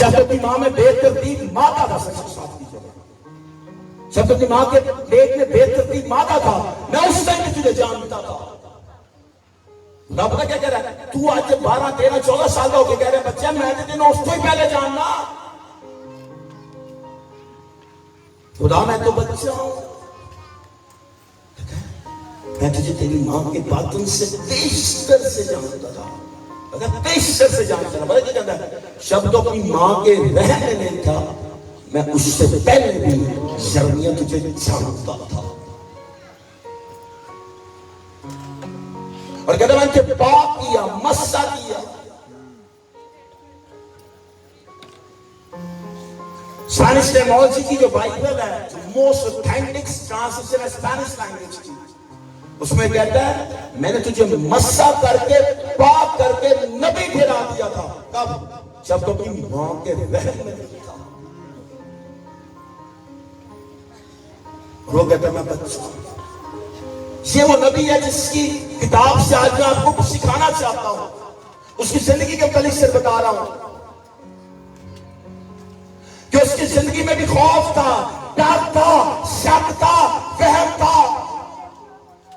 जब अपनी मां में बेतरतीब माता था, जब अपनी मां के पेट में बेतरतीब माता था, मैं उस टाइम में तुझे जानता था। ना पता क्या कह रहा है? तू आज 12, 13, 14 साल का होकर कह रहा है बच्चा मैं तेरे उसको ही पहले जानना। खुदा मैं तो बच्चा हूं, मैं तुझे तेरी मां के बातों से बेशतर से जानता था। कैसे से जानता था, पता क्या कहता है, शब्द तो अपनी मां के रहम में नहीं था, मैं उससे पहले भी यिर्मयाह तुझे जानता था। और कहता मैंने तुझे पाप किया, मस्सा किया। स्पेनिश टेर्मिनोलॉजी की जो बाइबल है, मोस्ट ऑथेंटिक ट्रांसलेशन है स्पेनिश लैंग्वेज की, उसमें कहता है मैंने तुझे मस्सा करके पाप करके नबी ठहरा दिया था। कब? जब तो अपनी मां के रहम में था। वो कहता मैं बच्चा, ये वो नबी है जिसकी किताब से आज मैं आपको कुछ सिखाना चाहता हूं, उसकी जिंदगी के मुतालिक से बता रहा हूं कि उसकी जिंदगी में भी खौफ था, डर था, शक था, वहम था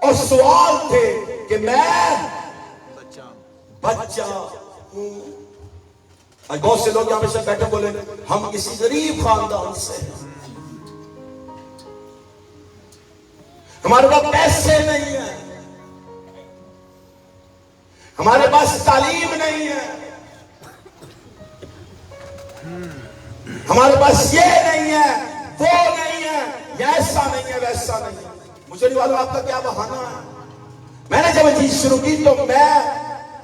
और सवाल थे कि मैं बच्चा हूं। आज बहुत से लोग यहां पे बैठे बोले हम किसी गरीब खानदान से हैं, हमारे पास पैसे नहीं है, हमारे पास तालीम नहीं है, हमारे पास ये नहीं है, वो नहीं है, ऐसा नहीं है, वैसा नहीं है। मुझे नहीं मालूम आपका क्या बहाना है। मैंने जब चीज शुरू की तो मैं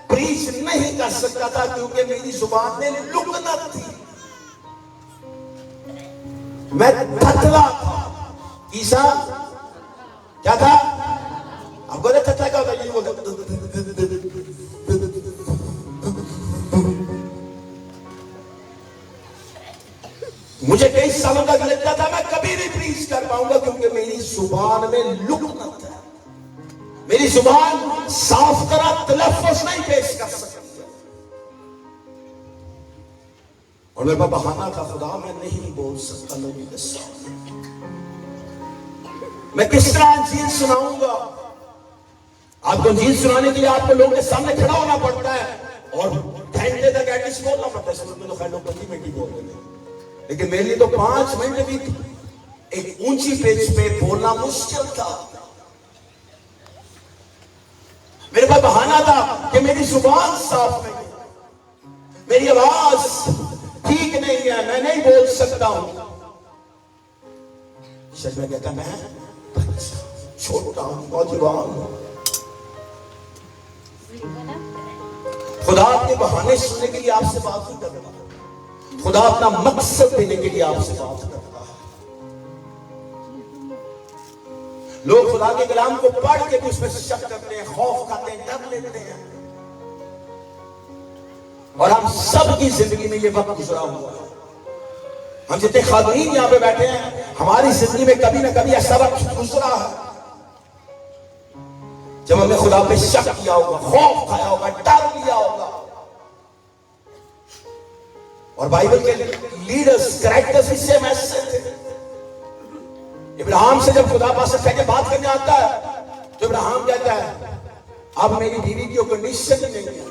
प्रीच नहीं कर सकता था क्योंकि मेरी जुबान में लुकनत थी, मैं थथला था। ईसा क्या था? आपको ना थथला क्या होता है? ये बोलते मुझे कई सालों तक लगता था मैं कभी नहीं प्रीच कर पाऊंगा क्योंकि मेरी जुबान में लुकनत है, मेरी जुबान साफ करा तलफ्फुज़ नहीं पेश कर सकती है। और मेरे पास बहाना था, खुदा मैं नहीं बोल सकता लोगों के सामने, मैं किस तरह इंजील सुनाऊंगा? आपको इंजील सुनाने के लिए आपको लोगों के सामने खड़ा होना पड़ता है और घंटे तक एटलीस्ट बोलना पड़ता है। शुरू में तो खैर लोग 15 मिनट ही बोलते थे, लेकिन मेरे लिए तो 5 मिनट भी एक ऊंची पेज पे बोलना मुश्किल था। मेरे पास बहाना था कि मेरी जुबान साफ नहीं है, मेरी आवाज ठीक नहीं है, मैं नहीं बोल सकता हूं। शक में कहता मैं छोटा हूं, नौजवान हूं। खुदा अपने बहाने सुनने के लिए आपसे बात नहीं करता, खुदा अपना मकसद देने के लिए आपसे बात करता है। लोग खुदा के कलाम को पढ़ के भी उसमें शक करते हैं, खौफ खाते हैं, डर लेते हैं। और हम सब की जिंदगी में ये वक्त गुजरा हुआ है। हम जितने खादमीन यहां पे बैठे हैं, हमारी जिंदगी में कभी ना कभी ऐसा वक्त गुजरा है जब हमने खुदा पे शक किया होगा, खौफ खाया होगा, डर लिया होगा। और बाइबल के लीडर्स, कैरेक्टर्स भी सेम ऐसे थे। इब्राहिम से जब खुदा पास से बात करने आता है तो इब्राहिम कहता है अब मेरी बीवी की कंडीशन ही नहीं है,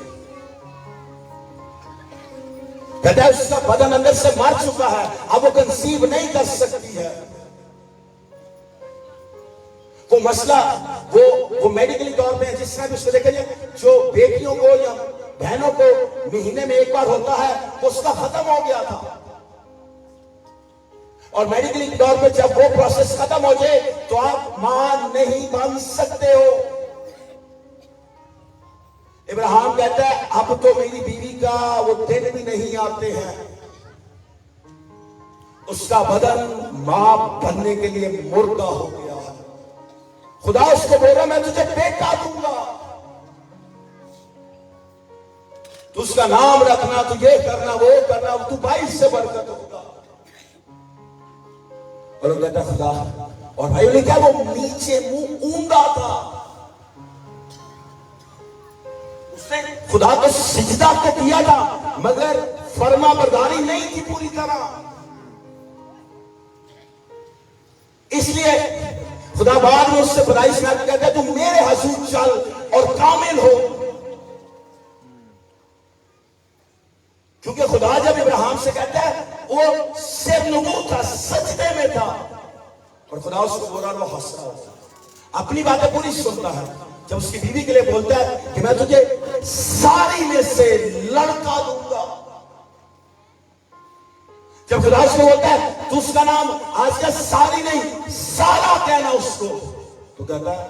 कहता है उसका बदन अंदर से मर चुका है, अब वो कंसीव नहीं कर सकती है। वो मसला वो मेडिकली तौर पे जिस तरह भी उसको देखेंगे, जो बेटियों को या बहनों को महीने में एक बार होता है वो उसका खत्म हो गया था। और मेडिकली तौर पे जब वो प्रोसेस खत्म हो जाए तो आप मां नहीं बन सकते हो। इब्राहिम कहता है अब तो मेरी बीवी का वो दिन भी नहीं आते हैं, उसका बदन मां बनने के लिए मुर्दा हो गया है। खुदा उसको बोल रहा मैं तुझे बेटा दूंगा, तू उसका नाम रखना, तू ये करना, वो करना, तू भाई से बरकत होगा। और वो कहता खुदा, और भाई ने क्या वो नीचे मुंह ऊंधा था, उसने खुदा को सिजदा तो किया था मगर फर्मा बरदारी नहीं थी पूरी तरह। इसलिए खुदा बाद में उससे बधाई सुना के कहता है तू मेरे हजूर चल और कामिल हो। क्योंकि खुदा जब इब्राहिम से कहता है वो सिर नुबू था, सजदे में था, और खुदा उसको बोल रहा वो हंस रहा होता, अपनी बातें पूरी सुनता है। जब उसकी बीवी के लिए बोलता है कि मैं तुझे सारी में से लड़का दूंगा, जब खुदा उसको बोलता है तू उसका नाम आज का सारी नहीं सारा कहना उसको, तो कहता है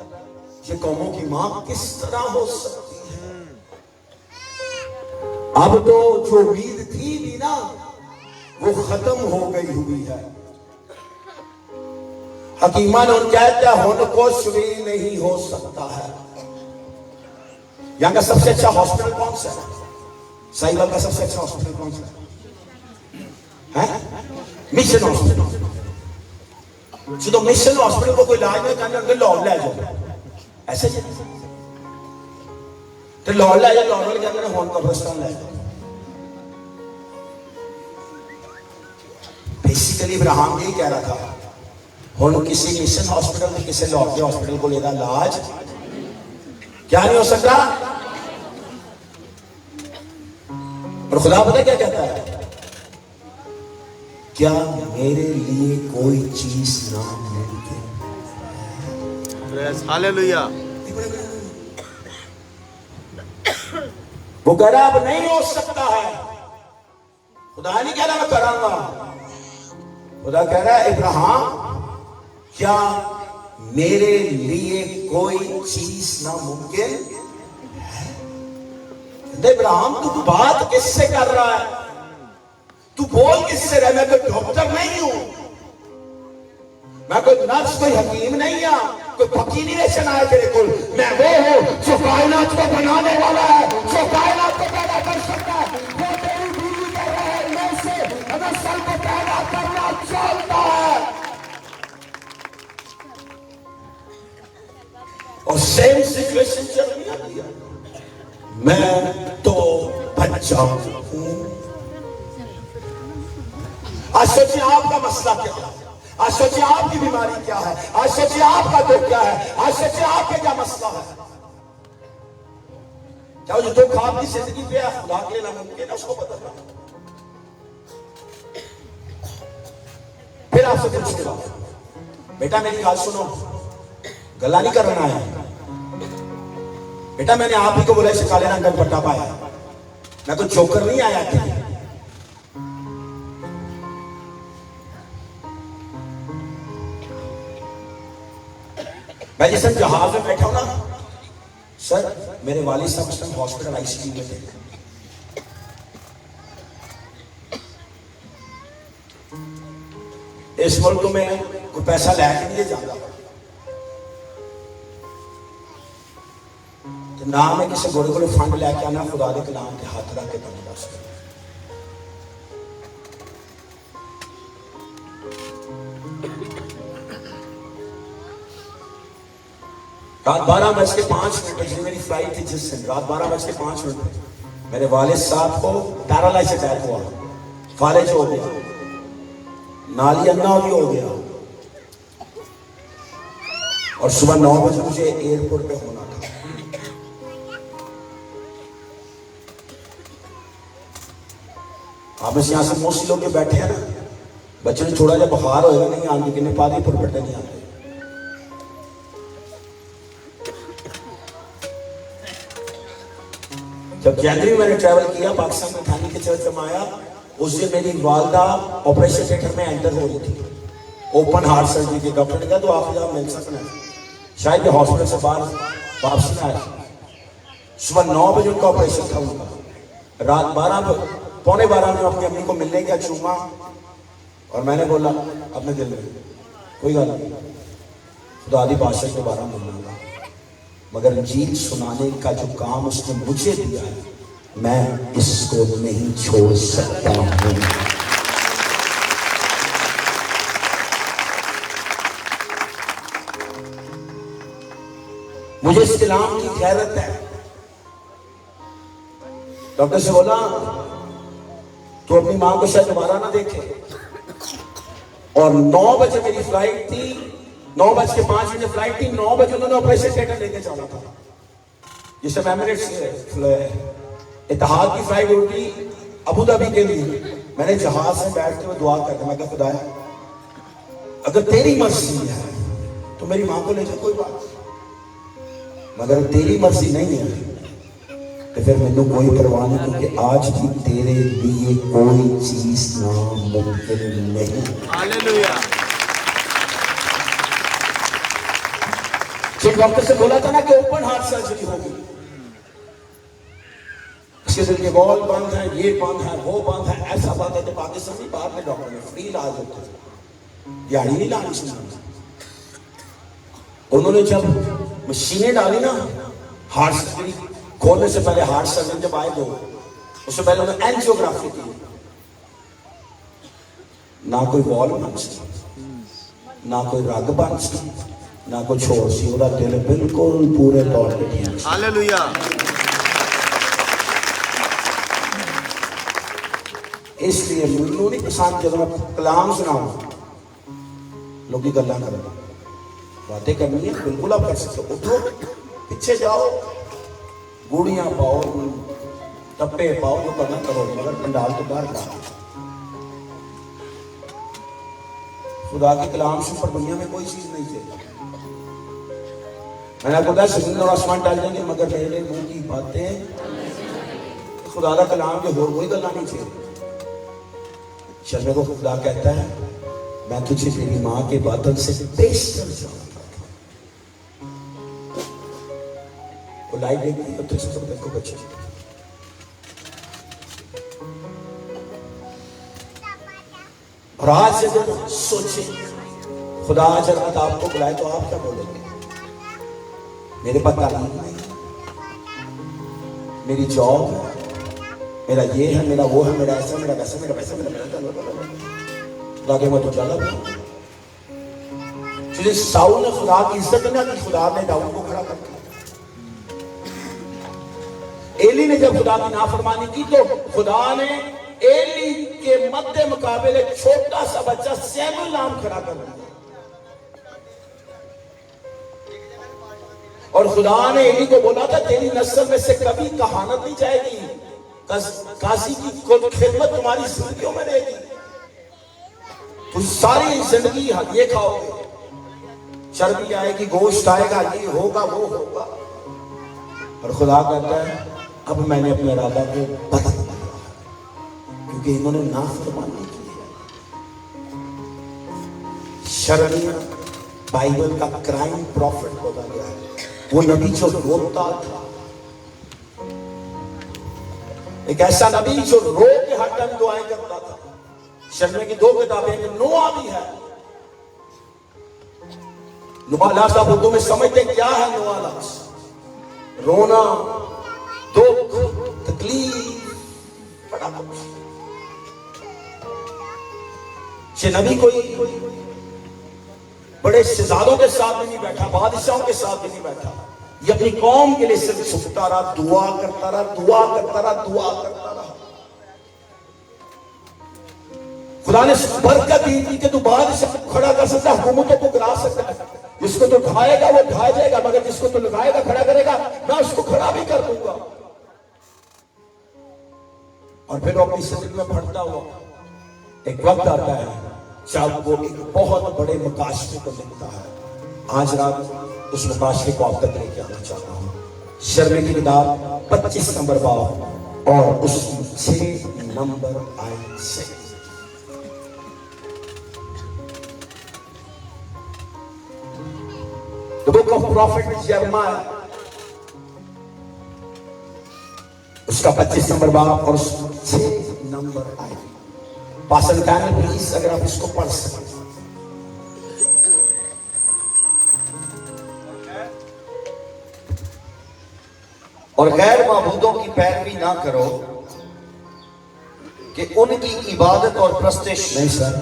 ये कौमों की मां किस तरह हो सकती है। अब तो जो उम्मीद थी भी ना वो खत्म हो गई हुई है। हकीमान उन कहता है हुन कुछ भी नहीं हो सकता है। यहां का सबसे अच्छा हॉस्पिटल कौन सा है? साहिवाल का सबसे अच्छा हॉस्पिटल कौन सा है? Mission hospital. जो मिशन हॉस्पिटल को कोई इलाज नहीं करना उनके लाहौर ले जाओ, ऐसे तो लाहौर ले जाओ, लाहौर के अंदर होन कब्रिस्तान ले जाओ। बेसिकली इब्राहिम यही कह रहा था, हुन किसी मिशन हॉस्पिटल में किसी लाहौर के हॉस्पिटल को लेना इलाज क्या नहीं हो सकता। और खुदा पता क्या कहता है, क्या मेरे लिए कोई चीज नामुमकिन? हालेलुया। वो कह रहा अब नहीं हो सकता है। खुदा नहीं कह रहा मैं करांगा, खुदा कह रहा है इब्राहिम क्या मेरे लिए कोई चीज नामुमकिन है? इब्राहिम तू बात किससे कर रहा है? तू बोल किससे रहा? मैं कोई डॉक्टर नहीं हूं, मैं कोई नर्स, कोई हकीम नहीं हूं, कोई फकीर नहीं आया तेरे को। मैं वो हूं जो कायनात को बनाने वाला है, जो कायनात को पैदा कर सकता है। वो तेरी बीवी कर रहा है, मैं से नस्ल को पैदा करना चाहता है। और सेम सिचुएशन चल रही है। मैं तो बच्चा हूं। आज सोचिए आपका मसला क्या है, आज सोचिए आपकी बीमारी क्या है, आज सोचिए आपका दुख क्या है, आज सोचिए आपके क्या मसला है। क्या जो दुख आपकी जिंदगी पे है खुदा के लिए नामुमकिन है उसको बदलना? फिर आपसे पूछूंगा, बेटा मेरी बात सुनो, गला नहीं करना है बेटा, मैंने आप ही को बोला इसे काले रंग का पट्टा पाया, मैं तो जोकर नहीं आया था। मैं जिस जहाज में बैठा हूं ना सर, मेरे वालिद साहब उस टाइम हॉस्पिटल आईसीयू में थे। इस मुल्क में कोई पैसा लेके नहीं जाता, तो ना मैं किसी गोरे को फंड लैके आना, खुदा के कलाम के हाथ रख के बने दस। रात 12:05 इसलिए मेरी फ्लाइट थी जिस दिन, रात 12:05 मेरे वालिद साहब को पैरालाइज अटैक हुआ, फालिज हो गया, नाली अन्ना भी हो गया, और सुबह 9 बजे मुझे एयरपोर्ट पे होना था। आप इस यहां से मोस्टली लोग जो बैठे हैं ना, बच्चे ने थोड़ा जब बुखार होएगा नहीं आगे कि नेपाली पुरपटे नहीं आते। जब जनवरी में मैंने ट्रैवल किया, पाकिस्तान में थानी के चर्च में आया, उस दिन मेरी वालदा ऑपरेशन थिएटर में एंटर हो रही थी, ओपन हार्ट सर्जरी के। डॉक्टर ने कहा तो आप जब मिल सकना है, शायद ये हॉस्पिटल से बाहर वापसी में आया। सुबह 9 बजे उनका ऑपरेशन था उनका। रात 12:45 में अपनी अम्मी को मिलने गया, चूमा, और मैंने बोला अपने दिल में कोई गल नहीं, खुदा दी बादशाह दोबारा मिलूंगा, मगर इंजील सुनाने का जो काम उसने मुझे दिया है मैं इसको नहीं छोड़ सकता हूं। मुझे इस्लाम की गैरत है। डॉक्टर से बोला तो अपनी मां को शायद दोबारा ना देखे, और 9 बजे मेरी फ्लाइट थी, 9:05 फ्लाइट थी, 9 बजे उन्होंने ऑपरेशन थिएटर लेके जाना था। जिससे एमिरेट्स इत्तेहाद की फ्लाइट उठी अबू धाबी के लिए। मैंने जहाज में बैठते हुए दुआ करके मैं कहा खुदाया अगर तेरी मर्जी है तो मेरी मां को ले जाओ, कोई बात मगर तेरी मर्जी नहीं है तो फिर मैनू कोई परवाह नहीं, क्योंकि आज भी तेरे लिए कोई चीज नामुमकिन नहीं। हालेलुया। जो डॉक्टर से बोला था ना कि ओपन हार्ट सर्जरी होगी, उसके दिल के बॉल बंद है, ये बंद है, वो बंद है, ऐसा बंद है। तो पाकिस्तानी बाहर में डॉक्टर ने फ्री इलाज होते थे, दिहाड़ी नहीं लानी चाहिए। उन्होंने जब मशीनें डाली ना हार्ट सर्जरी खोलने से पहले, हार्ट सर्जन जब आए दो, उससे पहले उन्होंने एंजियोग्राफी की। ना कोई वॉल बन सी, ना कोई रग बन सी, ना कोई छोड़ सी, ਉਹਦਾ दिल बिल्कुल पूरे तौर पे ठीक। हालेलुया। इसलिए मैनू नहीं पसंद जब मैं कलाम सुनाऊं लोग गल्लां करें, बातें करनी है, बिल्कुल आप कर सकते हो। उठो, पीछे जाओ, गुड़ियां पाओ, टप्पे पाओ, जो करना करो, मगर पंडाल तो बाहर का। खुदा के कलाम से ऊपर दुनिया में कोई चीज नहीं थी। मैंने आपको कहा जमीन और आसमान टल जाएंगे मगर मेरे मुंह की बातें, खुदा का कलाम के होर कोई गल्ला नहीं थी। शर्मे को खुदा कहता है मैं तुझे तेरी मां के बादल से बेशतर जानता था। वो लाइट देखती है तो देखो बच्चे, और आज अगर सोचे खुदा आज अगर आपको बुलाए तो आप क्या बोलेंगे? मेरे पास तालीम नहीं, मेरी जॉब है, मेरा ये है, मेरा वो है, मेरा ऐसा, मेरा वैसा, मेरा पैसा, मेरा लागे मैं तो चला। साउल ने खुदा की इज्जत ना की, खुदा ने दाऊद को खड़ा कर दिया। एली ने जब खुदा की नाफरमानी की तो खुदा ने एली के मध्य मुकाबले छोटा सा बच्चा सैमुअल नाम खड़ा कर दिया। और खुदा ने एली को बोला था तेरी नस्ल में से कभी कहानत नहीं जाएगी, काजी की खिदमत तुम्हारी जिंदगियों में रहेगी, तुम सारी जिंदगी ये खाओगे, चर्बी आएगी, गोश्त आएगा, ये होगा, वो होगा। और खुदा कहता है अब मैंने अपने इरादा को बदल दिया क्योंकि इन्होंने नाफरमानी की है। शर्मिया बाइबल का क्राइम प्रॉफिट बोला गया है, वो नबी जो रोता था, एक ऐसा नबी जो रो के हर टाइम दुआएं करता था। शर्मे की 2 किताबें, नोआ भी है। नोआ लफ्ज़ आप उर्दू में समझते क्या है? नोआ लफ्ज़ रोना, दुख, तकलीफ, बड़ा कुछ। ये नबी कोई बड़े शहजादों के साथ भी नहीं बैठा, बादशाहों के साथ भी नहीं बैठा, ये अपनी कौम के लिए सिर्फ झुकता रहा, दुआ करता रहा, दुआ करता रहा, दुआ करता रहा। खुदा ने बरकत दी थी कि तू बादशाह खड़ा कर सकता, हुकूमतों को गिरा सकता है। जिसको तो ढाएगा वो ढाया जाएगा, मगर जिसको तो लगाएगा, खड़ा करेगा, मैं उसको खड़ा भी कर दूंगा। और फिर वो अपनी जिंदगी में बढ़ता हुआ एक वक्त आता है जब वो एक बहुत बड़े मुकाशफे को लिखता है। आज रात उस मुकाशफे को आप तक लेके आना चाहता हूं। शर्मे की किताब 25 नंबर बाब और उस 6 नंबर आयत से। The book of prophet Jeremiah, उसका 25 नंबर बाब और 6 नंबर आयत। पासन खान प्लीज अगर आप इसको पढ़ सकें। और गैर माबूदों की पैरवी ना करो कि उनकी इबादत और प्रस्तिश। नहीं सर,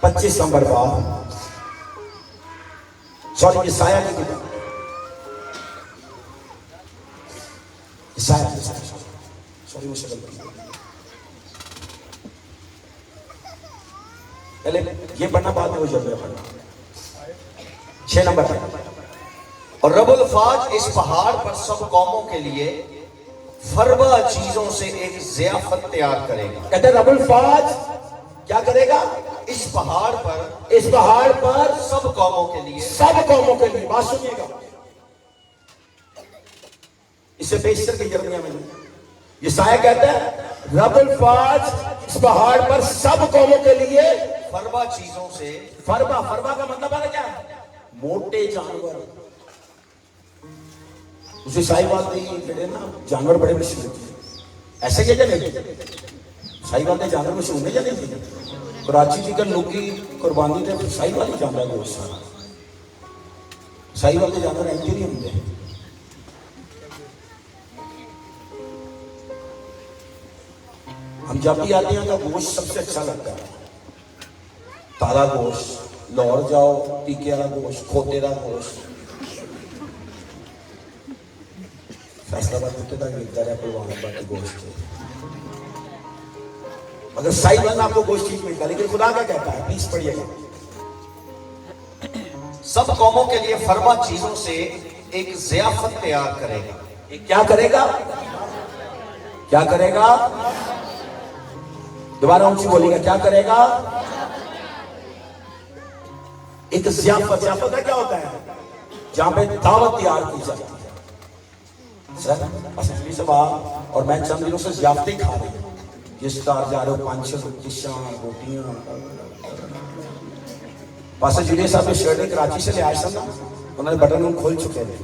25 नंबर बाब, सॉरी यसाया की किताब, सॉरी मुझसे गलती। पहले ये पढ़ना, बाद में वो जब पढ़ना। 6 नंबर है। और रबुल फाज इस पहाड़ पर सब कौमों के लिए फरबा चीजों से एक जियाफत तैयार करेगा। कहते रबुल फाज क्या करेगा? इस पहाड़ पर इस पहाड़ पर सब कौमों के लिए, सब कौमों के लिए, बात सुनिएगा, इसे बेशतर की जर्निया में यशायाह कहता है रबुल फाज इस पहाड़ पर सब कौमों के लिए फरबा चीजों से, फरबा, फरबा का मतलब है क्या? मोटे जानवर। उसे साहिवाल नहीं ना, जानवर बड़े मशहूर होते ऐसे क्या नहीं, साहिवाल के जानवर मशहूर नहीं जाने। कराची की लोग कुर्बानी थे साहिवाल ही जानवर गोश्त सारा, साहिवाल के जानवर ऐसे नहीं होंगे। हम जब भी आते हैं तो गोश्त सबसे अच्छा लगता है, ताला गोश्त, लाहौर जाओ टीके वाला गोश्त, खोते का गोश्त, फैसलाबाद कुत्ते का मिलता है, पुलवामा की गोश्त। अगर साहिवाल में आपको गोश्त ठीक मिलता है, लेकिन खुदा क्या कहता है, प्लीज पढ़िएगा, सब कौमों के लिए फरबा चीजों से एक ज़ियाफत तैयार करेगा। एक क्या करेगा? क्या करेगा? दोबारा ऊंची बोलिएगा, क्या करेगा? एक ज़ियाफत, ज़ियाफत क्या होता है? जहां पे दावत तैयार की जाती है। सर असली सभा और मैं चंद दिनों से ज़ियाफतें खा रही हूं, जिस तार जा रहे हो 500 डिशां, रोटियां। पास्टर जूलियर साहब के शर्ट कराची से ले आए सन, उन्होंने बटन खोल चुके थे,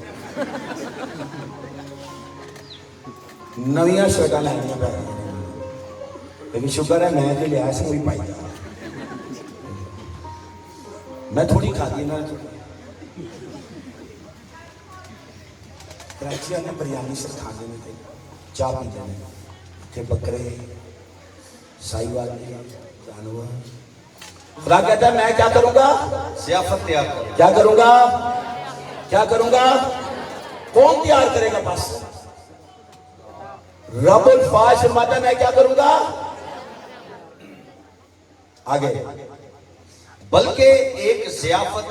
नवियां शर्टा लैनियां पै रही, लेकिन शुक्र है मैं जो लिया वही पाई जा, मैं थोड़ी खाती ना। कराची ने बिरयानी से खाने में थे, चाह पीते हैं, थे बकरे, साहिवाल जानवर। खुदा कहता है मैं क्या करूंगा? ज़ियाफत तैयार करेगा। क्या करूंगा? क्या करूंगा? कौन तैयार करेगा? बस रबुल फाज फरमाता मैं क्या करूंगा? आगे, बल्कि एक ज़ियाफत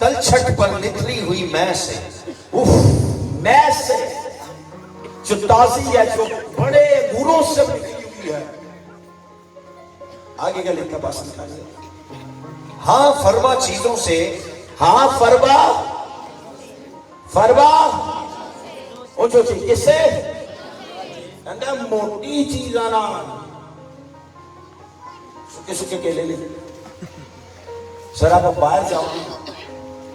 तलछट पर निकली हुई मैं से, उफ, मैं से जो ताजी है, जो बड़े गुरों से निकली हुई है। आगे क्या लिखा पास लिखा? हाँ फरबा चीजों से, हाँ फरबा, फरबा ऊंचो चीज किससे? कहता मोटी चीज आना, सुखे सुखे केले ले। सर आप बाहर जाओ,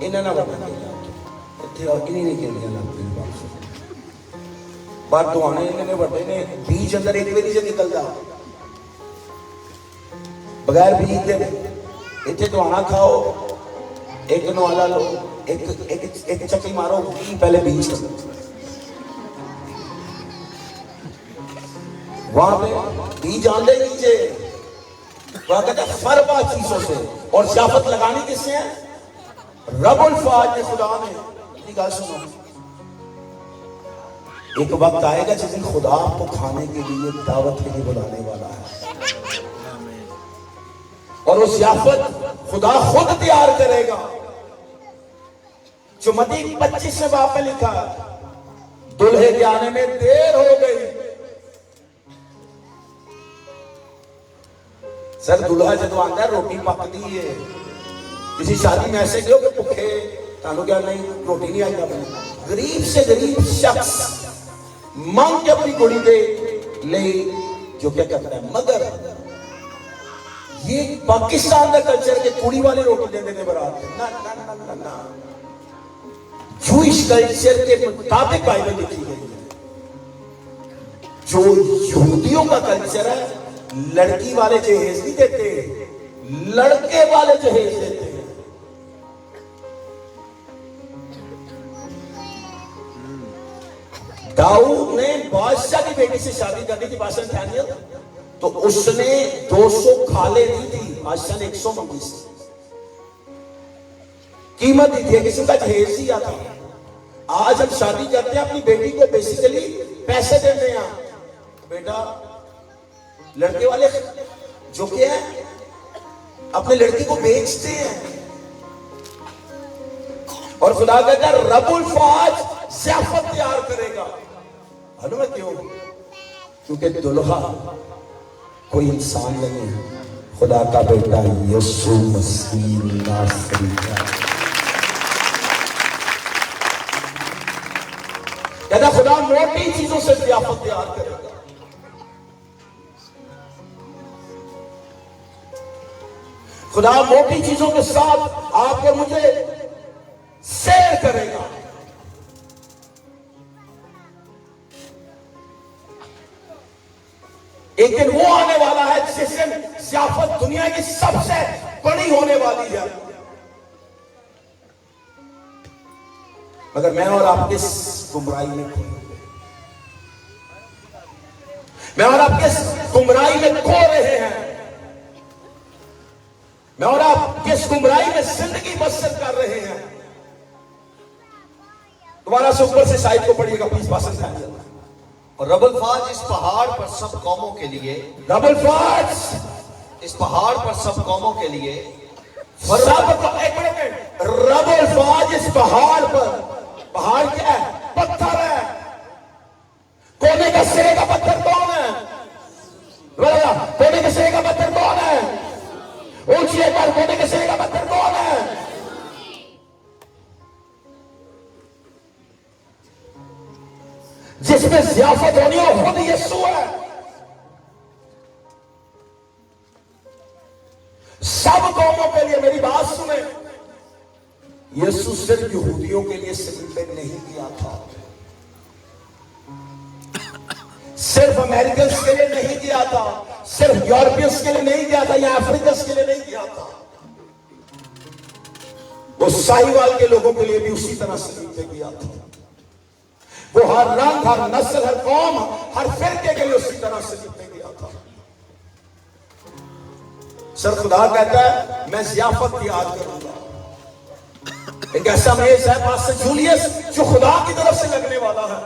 इन्हें ना बता इतने और किन्हीं नहीं केलियां लगती बाहर तो आने इन्हें बड़े ने बीज अंदर एक भी नहीं निकलता, बगैर बीज दे इतने तो आना खाओ, एक नवाला लो, एक चक्की मारो, पहले बीज वहां पे बीज आंदे नीचे, वहां कहता फरबा चीजों से। और ज़ियाफत लगानी किससे है? रबुल फाज ने, खुदा ने। इतनी बात सुनो, एक वक्त आएगा जिस दिन खुदा आपको खाने के लिए दावत के लिए बुलाने वाला है, और वो ज़ियाफत खुदा खुद तैयार करेगा। जो मत्ती 25 में बाप में लिखा है, दुल्हे के आने में देर हो गई। सर दुल्हा जब आता है रोटी पकती है, किसी शादी में ऐसे क्यों कि भुखे तानू क्या नहीं रोटी नहीं आई अपने, गरीब से गरीब शख्स मांग के अपनी कुड़ी दे ले, जो क्या कहता है। मगर ये पाकिस्तान का कल्चर के कुड़ी वाले रोटी देने के बराबर ना ना ना ना ना, जूइश कल्चर के मुताबिक बाइबल लिखी गई है। जो यहूदियों का कल्चर है, लड़की वाले जहेज नहीं देते, लड़के वाले जहेज देते हैं। दाऊद ने बादशाह की बेटी से शादी करनी थी, बादशाह दानियल, तो उसने 200 खाले दी थी, बादशाह ने 100 मंगी थी, कीमत दी थी, किसी का जहेज दिया था। आज हम शादी करते हैं, अपनी बेटी को बेसिकली पैसे देते हैं, बेटा लड़के वाले जो क्या है अपने लड़की को बेचते हैं। और खुदा कहता है रबुल फाज ज़ियाफत तैयार करेगा। मालूम है क्यों? क्योंकि दुल्हा कोई इंसान नहीं है, खुदा का बेटा यीशु मसीह नासरी है। कहता खुदा मोटी चीजों से ज़ियाफत तैयार करेगा। खुदा मोटी चीजों के साथ आपको मुझे शेयर करेगा। एक दिन वो आने वाला है जिस दिन ज़ियाफत दुनिया की सबसे बड़ी होने वाली है। मगर मैं और आप किस गुमराही में खो गए, मैं और आप किस गुमराही में खो रहे हैं, मैं और आप किस गुमराही में जिंदगी बसर कर रहे हैं। दोबारा से ऊपर से साइड को पढ़िएगा प्लीज, पासन ध्यान देना। और रबल फाज इस पहाड़ पर सब कौमों के लिए, रबल फाज इस पहाड़ पर सब कौमों के लिए, एक मिनट, रबल फाज इस पहाड़ पर, पहाड़ क्या है? पत्थर है। कोने के सिरे का पत्थर कौन है? कोने के सिरे का पत्थर कौन है? ऊंची एक बार, कोने के सिरे का पत्थर कौन है? जिसमें ज़ियाफत होनी हो खुद यीशु है। सब कौमों के लिए, मेरी बात सुने, यीशु सिर्फ यहूदियों के लिए सलीब पे नहीं किया था, सिर्फ अमेरिकन के लिए नहीं किया था, सिर्फ यूरोपियंस के लिए नहीं किया था, या अफ्रीकन के लिए नहीं किया था, वो साहिवाल के लोगों के लिए भी उसी तरह सलीब पे किया था। वो हर रंग, हर नस्ल, हर कौम, हर फिरके के लिए उसी तरह सलीब पे किया था। सर खुदा कहता है मैं ज़ियाफत तैयार करूंगा। एक ऐसा मेज है पास्टर जूलियस जो खुदा की तरफ से लगने वाला है।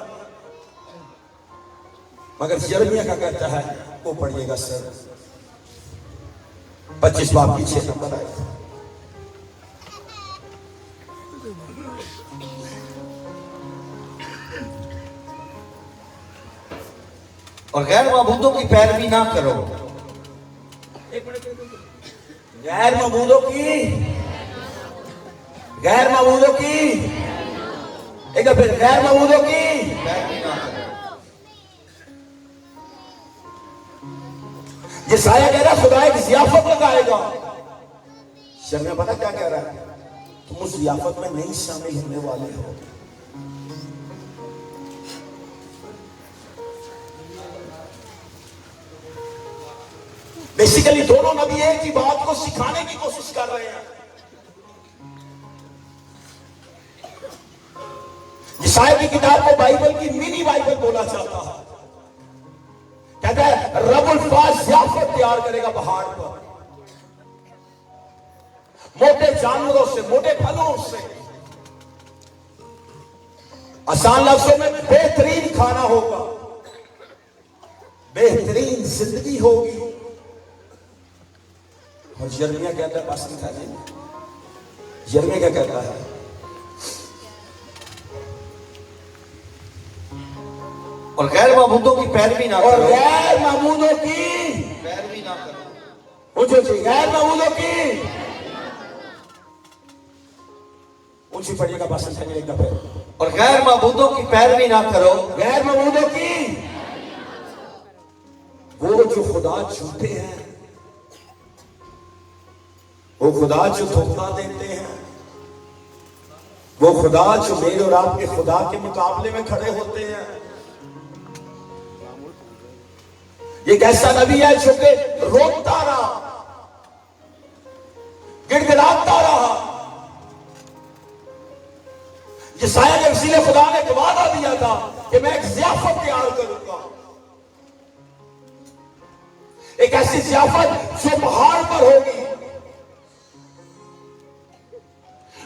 मगर यिर्मयाह का कहता है, वो पढ़िएगा सर 25 बाब की 6 नंबर आएगा। और गैर माबूदों की पैरवी ना करो। गैर माबूदों की, गैर माबूदों की, एक फिर गैर माबूदों की पैरवी ना करो। ये साया कह रहा है खुदा एक ज़ियाफत लगाएगा। शर्मा पता क्या कह रहा है? तुम उस ज़ियाफत में नहीं शामिल होने वाले हो। बेसिकली दोनों नबी एक ही बात को सिखाने की कोशिश कर रहे हैं। यशायाह की किताब को बाइबल की मिनी बाइबल बोला जाता है। कहता है रबुल फाज ज़ियाफत तैयार करेगा पहाड़ पर, मोटे जानवरों से, मोटे फलों से, आसान लफ्जों में बेहतरीन खाना होगा, बेहतरीन जिंदगी होगी। और यिर्मयाह कहता है, पास लिखा जी, यिर्मयाह क्या कहता है? और गैर माबूदों की पैरवी ना और करो। गैर माबूदों की पैरवी ना करो। पूछो जी, गैर माबूदों की ऊंची पढ़िएगा, पास लिखा जी एक दफे। और गैर माबूदों की पैरवी ना करो। गैर माबूदों की, वो जो खुदा झूठे हैं, वो खुदा जो धोखा देते हैं, वो खुदा जो मेरे और आपके खुदा के मुकाबले में खड़े होते हैं। एक ऐसा नबी है जो कि रोता रहा, गिड़गिड़ाता रहा। यशायाह के वसीले खुदा ने एक वादा दिया था कि मैं एक ज़ियाफत तैयार करूंगा, एक ऐसी ज़ियाफत जो पहाड़ पर होगी।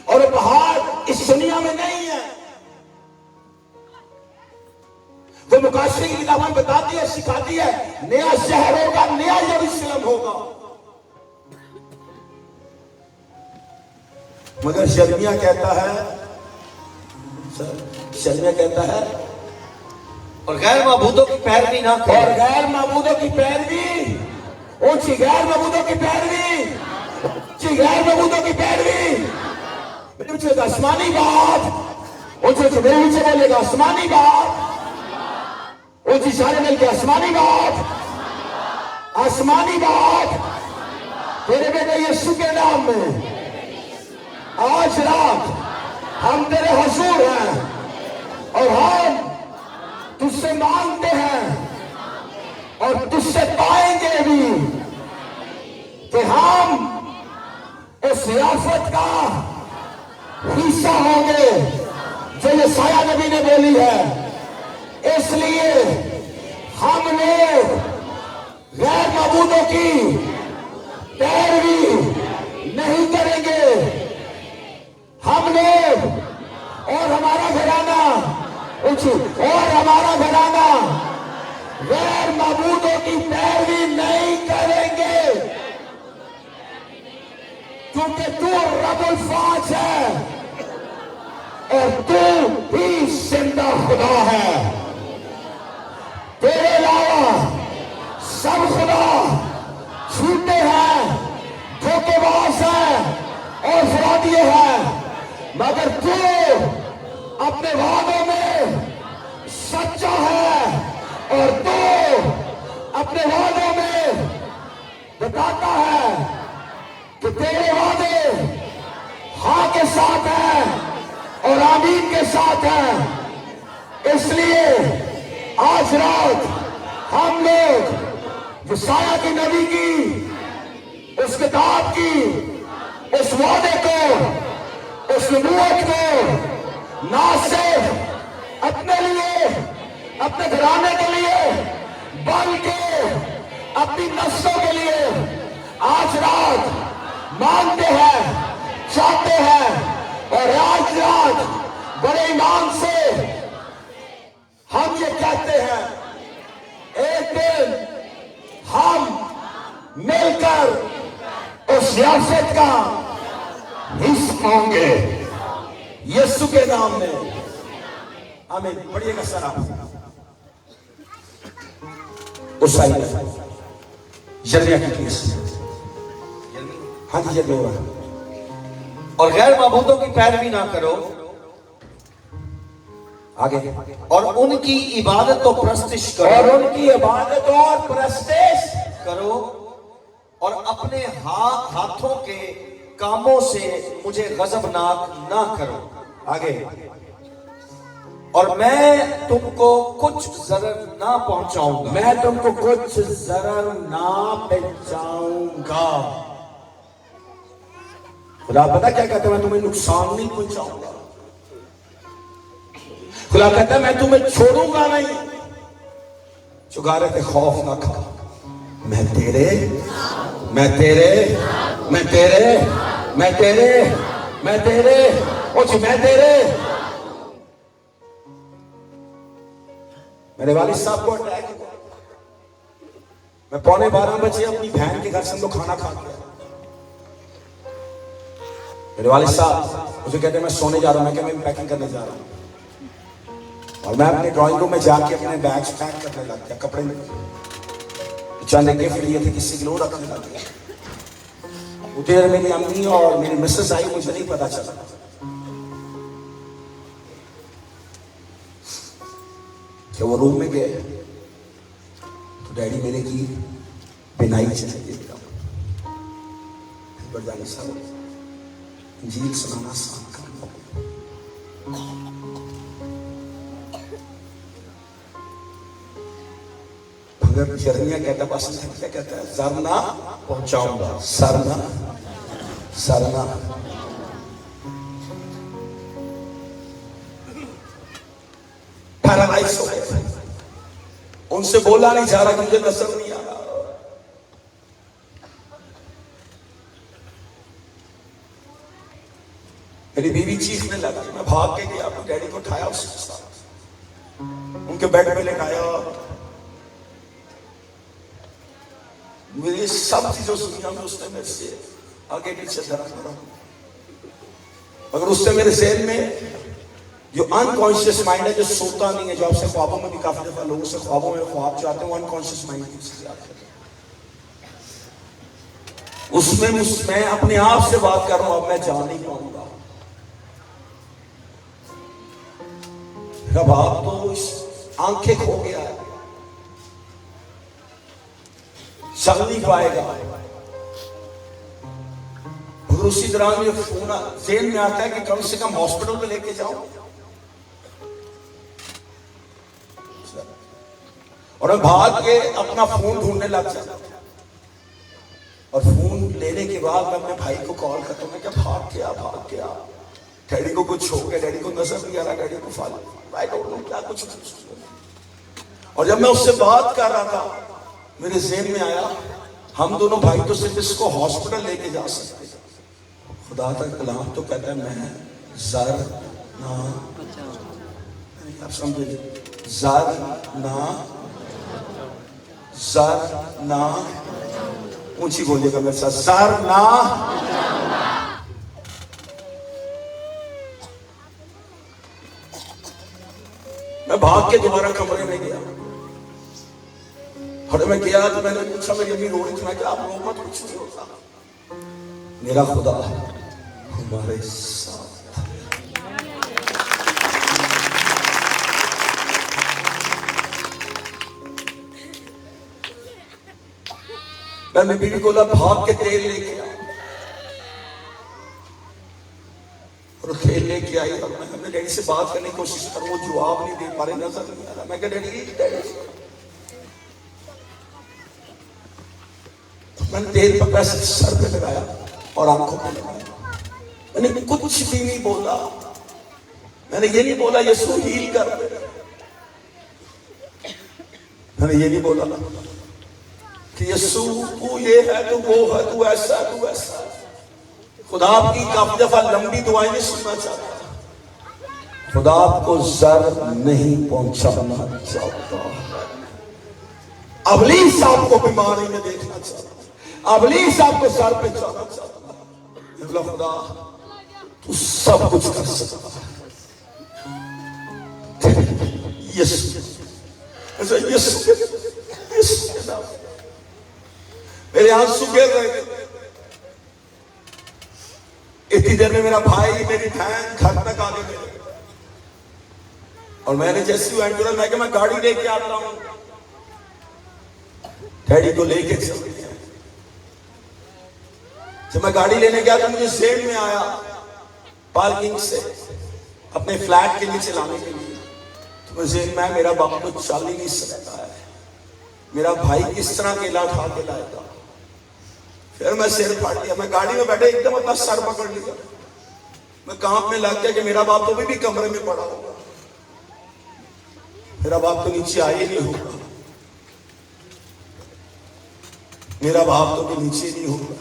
और पहाड़ इस दुनिया में नहीं है, वो मुकाशरे की किताब में बताती है, सिखाती है, नया शहर होगा, नया यरूशलेम होगा। मगर यिर्मयाह कहता है, यिर्मयाह कहता है, और गैर माबूदों की पैरवी ना और करो। गैर माबूदों की पैरवी ऊंची गैर मबूदों की पैरवी, ऊंची गैर मबूदों की पैरवी। मेरे पीछे का आसमानी बात, ऊंचे ऊंचे मेरे पीछे बोलेगा आसमानी बात, ऊंची सारे मिल के आसमानी बात, आसमानी बात। तेरे बेटे यीशु के नाम में आज रात हम तेरे हुजूर हैं और हम तुझसे मांगते हैं और तुझसे पाएंगे भी कि हम इस रियासत का हिस्सा होंगे जो ये साया नबी ने बोली है। इसलिए हम लोग गैर मबूदों की पैरवी नहीं करेंगे। हम लोग और हमारा घराना और हमारा घराना गैर मबूदों की पैरवी नहीं करेंगे, क्योंकि तू रब्बुल फाज है और तू ही जिंदा खुदा है। तेरे अलावा सब खुदा झूठे हैं, धोखेबाज हैं और फरादिये हैं, मगर तू अपने वादों में सच्चा है और तू अपने वादों में बताता है कि तेरे वादे हाँ के साथ हैं और आमीन के साथ हैं। इसलिए आज रात हम लोग जो साया की नबी की उस किताब की उस वादे को, उस नबूवत को ना सिर्फ अपने लिए, अपने घराने के लिए, बल्कि अपनी नस्लों के लिए आज रात मांगते हैं, चाहते हैं और आज रात बड़े ईमान से हम ये कहते हैं, एक दिन हम मिलकर उस रियासत का हिस्सा होंगे यीशु के नाम में। आमीन। पढ़िएगा सर आप उस साइड यिर्मयाह की केस। हाँ जी जल्दी हो रहा है। और गैर माबूदों की पैरवी ना करो, आगे और उनकी इबादत तो प्रस्तिश और करो, उनकी इबादत और प्रस्तिश करो और अपने हाथों के कामों से मुझे गजबनाक ना करो। आगे और मैं तुमको कुछ जरर ना पहुंचाऊंगा, मैं तुमको कुछ जरर ना पहुंचाऊंगा। खुदा पता क्या कहता है, मैं तुम्हें नुकसान नहीं पहुंचाऊंगा। खुदा कहता है मैं तुम्हें छोड़ूंगा नहीं। चुका रहे थे खौफ ना खा, मैं तेरे मैं तेरे मैं तेरे मैं तेरे मैं तेरे मैं तेरे। मेरे वालिद साहब को अटैक हुआ, मैं 11:15 बजे अपनी बहन के घर से हम लोग खाना खा गया। मेरे वालिद साहब मुझे कहते मैं सोने जा रहा हूं, मैं क्या मैं पैकिंग करने जा रहा हूं और मैं अपने ड्राइंग रूम में जाके अपने बैग्स पैक करने लग गया। कपड़े चंद गिफ्ट लिए थे किसी के लिए रखने लग गया। उधर मेरी अम्मी और मेरी मिसेस आई, मुझे नहीं पता चला। जब वो रूम में गए तो डैडी मेरे की बिनाई चले गए। बरदानी साहब इंजील सुनाना आसान कर लो। अगर यिर्मयाह कहता बस क्या कहता है, जरना पहुंचाऊंगा, सरना सरना। पैरालाइज हो गए, उनसे बोला नहीं जा रहा, मुझे नजर नहीं आ रहा। मेरी बीवी चीखने लगी, मैं भाग के गया, अपने डैडी को उठाया, उसके साथ उनके बेड पे लेटाया। मेरी सब चीजों सुनिया में उसने मेरे से आगे पीछे धरा धरा, मगर उससे मेरे ज़हन में जो अनकॉन्शियस माइंड है, जो सोता नहीं है, जो आपसे ख्वाबों में भी काफी दफा लोगों से ख्वाबों में ख्वाब जो आते हैं, वो अनकॉन्शियस माइंड से आते हैं। उसमें मैं अपने आप से बात कर रहा हूं, अब मैं जा नहीं पाऊंगा। अब आप तो आंखें खो गया है, चल नहीं पाएगा। और उसी दौरान ये फोन जेल में आता है कि कम से कम हॉस्पिटल में लेके जाओ। और मैं भाग के अपना फोन ढूंढने लग जाता, और फोन लेने के बाद मैं अपने भाई को कॉल करता हूं। मैं क्या भाग गया डैडी को कुछ हो गया, डैडी को नजर नहीं आ रहा, डैडी को फॉलो आई डोंट नो क्या कुछ। और जब मैं उससे बात कर रहा था, मेरे ज़हन में आया हम दोनों भाई तो सिर्फ इसको हॉस्पिटल लेके जा सकते। खुदा का कलाम तो कहता है मैं ज़र ना, आप समझे, ज़र ना, ऊंची बोलिएगा मेरे साथ, ज़र ना। मैं भाग के दोबारा कमरे में गया, और मैं गया तो मैंने पूछा, मेरी अम्मी रो रही थी। मैं क्या, आप रो मत, कुछ नहीं होता, मेरा खुदा हमारे साथ। मैंने बीवी को भाग के तेल लेके आया, और तेल लेके आई, और मैं अपने डैडी से बात करने की कोशिश कर, वो जवाब नहीं दे पा रहे, नजर नहीं आ रहा। मैं क्या डैडी, मैंने तेल पकड़ा सर पे लगाया और आंखों पे लगाया। मैंने कुछ भी नहीं बोला, मैंने ये नहीं बोला यीशु हील कर दे, मैंने ये नहीं बोला कि यीशु तू ये है, तू वो है, तू ऐसा है, तू ऐसा है। खुदा आपकी काफी दफा लंबी दुआएं नहीं सुनना चाहता, खुदा आपको जर नहीं पहुंचाना चाहता। अबलीस आपको बीमारी में देखना चाहता, अबलीस आपको सर पे चढ़ना चाहता। खुदा तू सब कुछ कर सकता है। यीशु के नाम मेरे आंसू गिर रहे थे। इतनी देर में मेरा भाई, मेरी बहन घर तक आ गए, और मैंने जैसे ही एंटर, मैं मैं गाड़ी लेके आता हूं, डैडी को लेके चल गया। जब मैं गाड़ी लेने गया तो मुझे जेल में आया पार्किंग से अपने फ्लैट के नीचे लाने के लिए। तो मुझे मैं, मेरा बाप तो चल ही नहीं सकता है, मेरा भाई किस तरह केला उठा के लाएगा। फिर मैं सिर फाड़ लिया, मैं गाड़ी में बैठे एकदम अपना सर पकड़ लिया, मैं कांपने लग गया कि मेरा बाप तो भी कमरे में पड़ा होगा, मेरा बाप तो नीचे आए नहीं होगा, मेरा बाप तो भी नीचे नहीं होगा।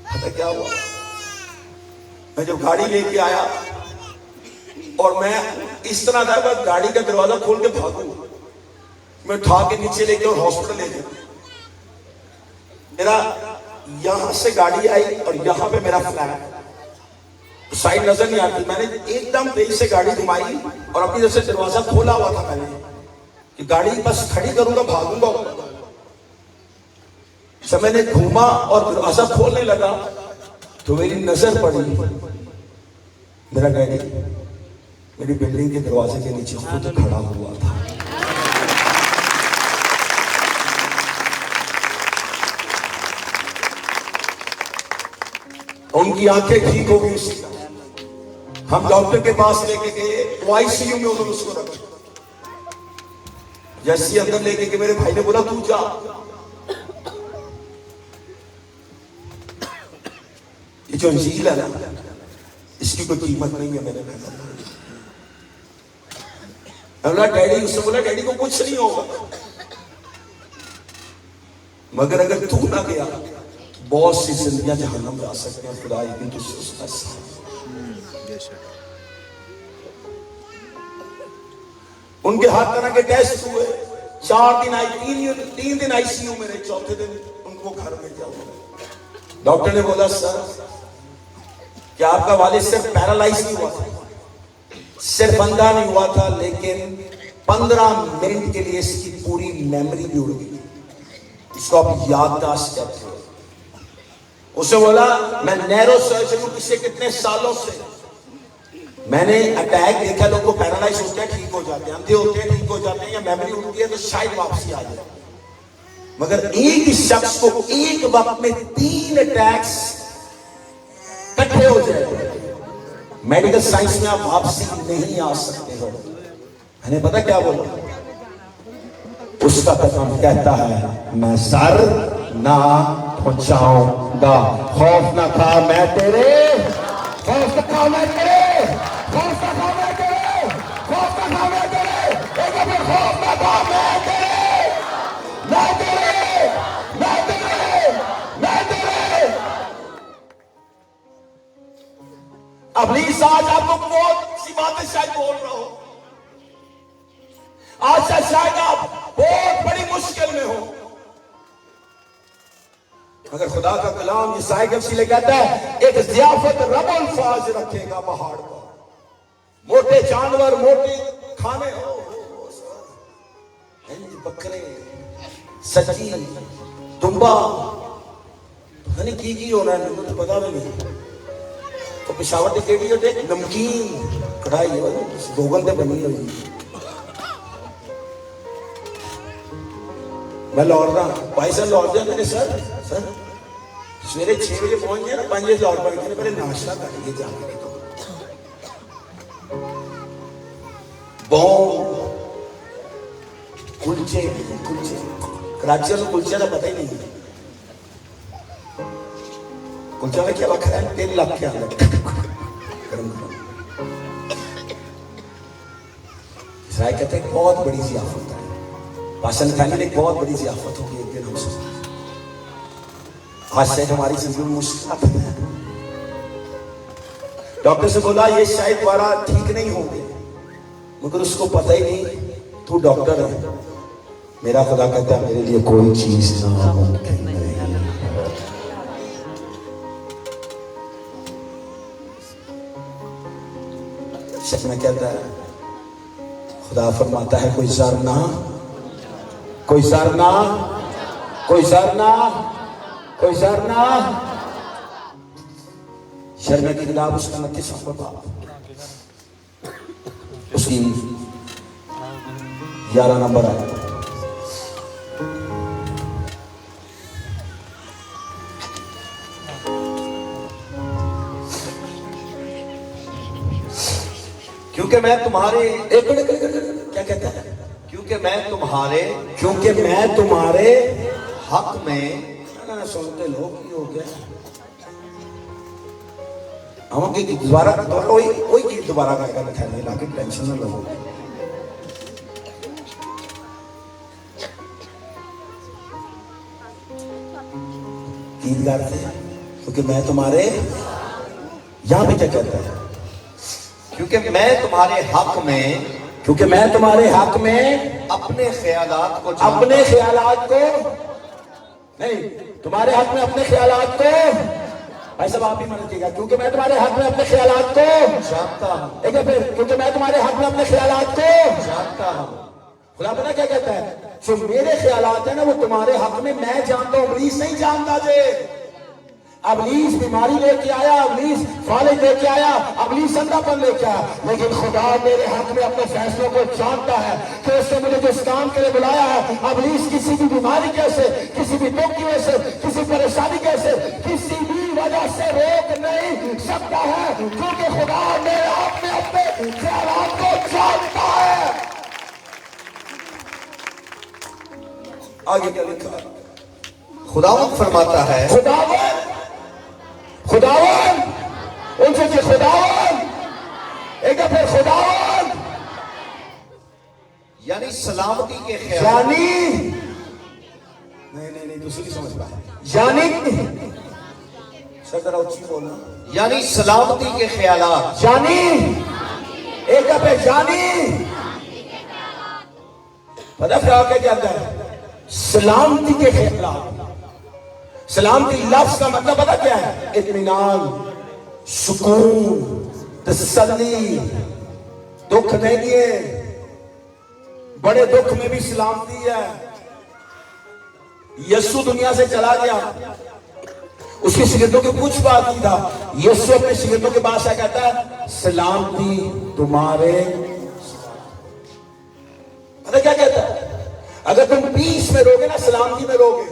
पता क्या हुआ, मैं जब गाड़ी लेके आया और मैं इस तरह था, मैं गाड़ी का दरवाजा खोल के भागू, मैं उठा के नीचे लेके और हॉस्पिटल ले गया। मेरा यहां से गाड़ी आई और यहां पे मेरा फ्लैट, साइड नजर नहीं आती। मैंने एकदम तेज से गाड़ी घुमाई और अपनी तरफ से दरवाजा खोला हुआ था मैंने कि गाड़ी बस खड़ी करूंगा, भागूंगा। जब मैंने घूमा और दरवाजा खोलने लगा तो मेरी नजर पड़ी, मेरा डैडी मेरी बिल्डिंग के दरवाजे के नीचे खुद खड़ा हुआ था। उनकी आंखें ठीक हो गई। हम डॉक्टर के पास लेके गए, वो आईसीयू में उन्होंने उसको रखा। जैसे अंदर लेके गए, मेरे भाई ने बोला तू जा, ये जो अंजील है ना, इसकी कोई कीमत नहीं है। मैंने बोला डैडी, उससे बोला डैडी को कुछ नहीं होगा, मगर अगर तू ना गया बहुत सी जिंदगियां जहन्नम जा सकते हैं। खुदा एक दिन तुझसे उसका साथ। उनके हर तरह के टेस्ट हुए, 4 दिन आई, 3 दिन आईसीयू में रहे, चौथे दिन उनको घर में जाओ। डॉक्टर ने बोला सर क्या आपका वालिद सिर्फ पैरालाइज नहीं हुआ था, सिर्फ अंधा नहीं हुआ था, लेकिन 15 मिनट के लिए इसकी पूरी मेमोरी भी उड़ गई, इसको आप याददाश्त कहते हो। उसे बोला मैं नैरो सर्जरी हूं पिछले कितने सालों से, मैंने अटैक देखा, लोगों को पैरालाइज होते हैं ठीक हो जाते हैं, अंधे होते हैं ठीक हो जाते हैं, या मेमोरी उड़ती है तो शायद वापसी आ जाए। मगर एक ही शख्स को एक वक्त में 3 अटैक्स इकट्ठे हो जाए, मेडिकल साइंस में आप वापसी नहीं आ सकते हो। मैंने पता क्या बोला, उसका कदम कहता है मैं सर ना पहुंचाऊंगा, खौफ ना खा मैं तेरे, खौफ ना खा मैं तेरे, खौफ ना खा मैं तेरे, खौफ ना खा मैं तेरे, एक बार खौफ ना खा मैं तेरे, मैं तेरे, मैं तेरे, मैं तेरे। अबलीस आज आपको बहुत सी बातें शायद बोल रहा हो, आज से शायद आप बहुत बड़ी मुश्किल में हो, मगर खुदा का कलाम यशायाह के वसीले कहता है एक ज़ियाफत रबुल फाज रखेगा पहाड़ पर, मोटे जानवर मोटे खाने हो, बकरे सच्ची दुम्बा नहीं की होना है, मुझे तो पता भी नहीं। तो पिशावर की केड़ी होते नमकीन कढ़ाई हो गोगल पे बनी हुई। मैं लौट रहा भाई साहब, लौट जाए मैंने सर सवेरे 6 बजे पहुंच गया ना, 5 बजे लौट पड़े, पहले नाश्ता करेंगे जाके, तो कुलचे कराची में कुलचे का पता ही नहीं, कुलचा में क्या रखा है 3 लाख के अंदर इसराइल कहते हैं बहुत बड़ी ज़ियाफत है, भाषण खाने में बहुत बड़ी ज़ियाफत होगी एक दिन हमसे। आज से हमारी जिंदगी में मुश्किल है। डॉक्टर से बोला ये शायद द्वारा ठीक नहीं होंगे, मगर उसको पता ही नहीं तू डॉक्टर है। मेरा खुदा कहता है मेरे लिए कोई चीज नामुमकिन नहीं। सच में कहता है, खुदा फरमाता है कोई सर ना, कोई सर ना, कोई सर ना, कोई सर ना। शर्म की किताब उसका 29वां बाब उसकी 11 नंबर आया। क्योंकि मैं तुम्हारे एक मिनट क्या कहता है, क्योंकि मैं तुम्हारे हक में सुनते लोग ही हो गया हम की दोबारा वही गीत दोबारा गाएगा लिखा नहीं लाके टेंशन ना लो। गीत गाते हैं क्योंकि मैं तुम्हारे, यहां भी क्या कहता है, क्योंकि मैं तुम्हारे हक में, क्योंकि मैं तुम्हारे हक में अपने ख्यालात को अपने ख्यालात को नहीं, तुम्हारे हक में अपने ख्यालात को, भाई साहब आप भी मान लीजिएगा, क्योंकि मैं तुम्हारे हक में अपने ख्यालात को जानता हूं, एक फिर क्योंकि मैं तुम्हारे हक में अपने ख्यालात को जानता हूं। खुदा पता क्या कहता है, जो मेरे ख्यालात है ना वो तुम्हारे हक में मैं जानता हूं, इब्लीस नहीं जानता जे। इब्लीस बीमारी लेके आया, इब्लीस फालिज लेके आया, इब्लीस अंधापन लेके आया, लेकिन खुदा मेरे हक में अपने फैसलों को जानता है कि उसने मुझे जिस काम के लिए बुलाया है, इब्लीस किसी भी बीमारी कैसे, किसी भी दुख की वजह से, किसी परेशानी कैसे, किसी भी वजह से रोक नहीं सकता है, क्योंकि खुदा मेरे हक में अपने ख्यालात को जानता है। आगे क्या लिखा, खुदावंद फरमाता है, खुदावन उनसे कि खुदावन एक फिर खुदावन यानी सलामती के ख्याल, यानी नहीं दूसरी समझ पाए, यानी सर जरा ऊंची बोलना, यानी सलामती के ख्यालात, यानी एक फिर यानी पता फिर आगे क्या आता है, सलामती के ख्यालात। सलामती लफ्ज का मतलब पता क्या है, इत्मीनान, सुकून, तसल्ली, दुख नहीं है, बड़े दुख में भी सलामती है। यीशु दुनिया से चला गया, उसके शिगिर्दों के कुछ बात नहीं था। यीशु अपने शिगिर्दों के पास आया, कहता है सलामती तुम्हारे। पता क्या कहता है? अगर तुम पीस में रहोगे ना, सलामती में रहोगे,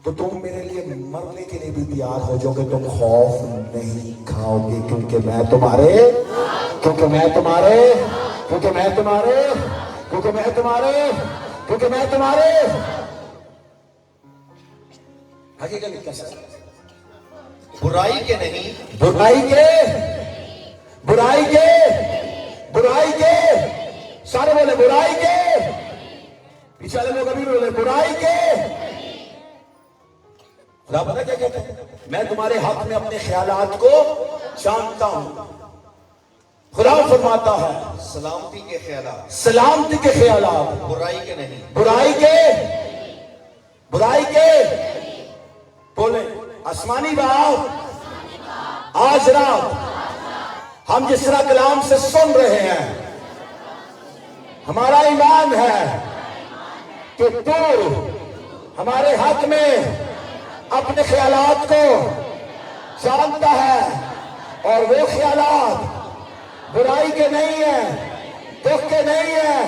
तो तुम मेरे लिए मरने के लिए भी तैयार हो जाओगे। तुम खौफ नहीं खाओगे, क्योंकि मैं तुम्हारे क्योंकि मैं तुम्हारे क्योंकि मैं तुम्हारे क्योंकि मैं तुम्हारे क्योंकि मैं तुम्हारे आगे का लिखा सर, बुराई के नहीं, बुराई के बुराई के बुराई के, सारे बोले बुराई के, पीछे वाले लोग अभी बोले बुराई के। खुदा पता क्या कहते हैं? मैं तुम्हारे हक में अपने ख्यालात को जानता हूं। खुदा फरमाता है सलामती के ख्यालात, सलामती के ख्यालात, बुराई के नहीं। बुराई के बोले आसमानी बाप, आज रात हम जिस तरह कलाम से सुन रहे हैं, हमारा ईमान है कि तू हमारे हक में अपने ख्यालात को जानता है, और वो ख्यालात बुराई के नहीं है, दुख के नहीं है,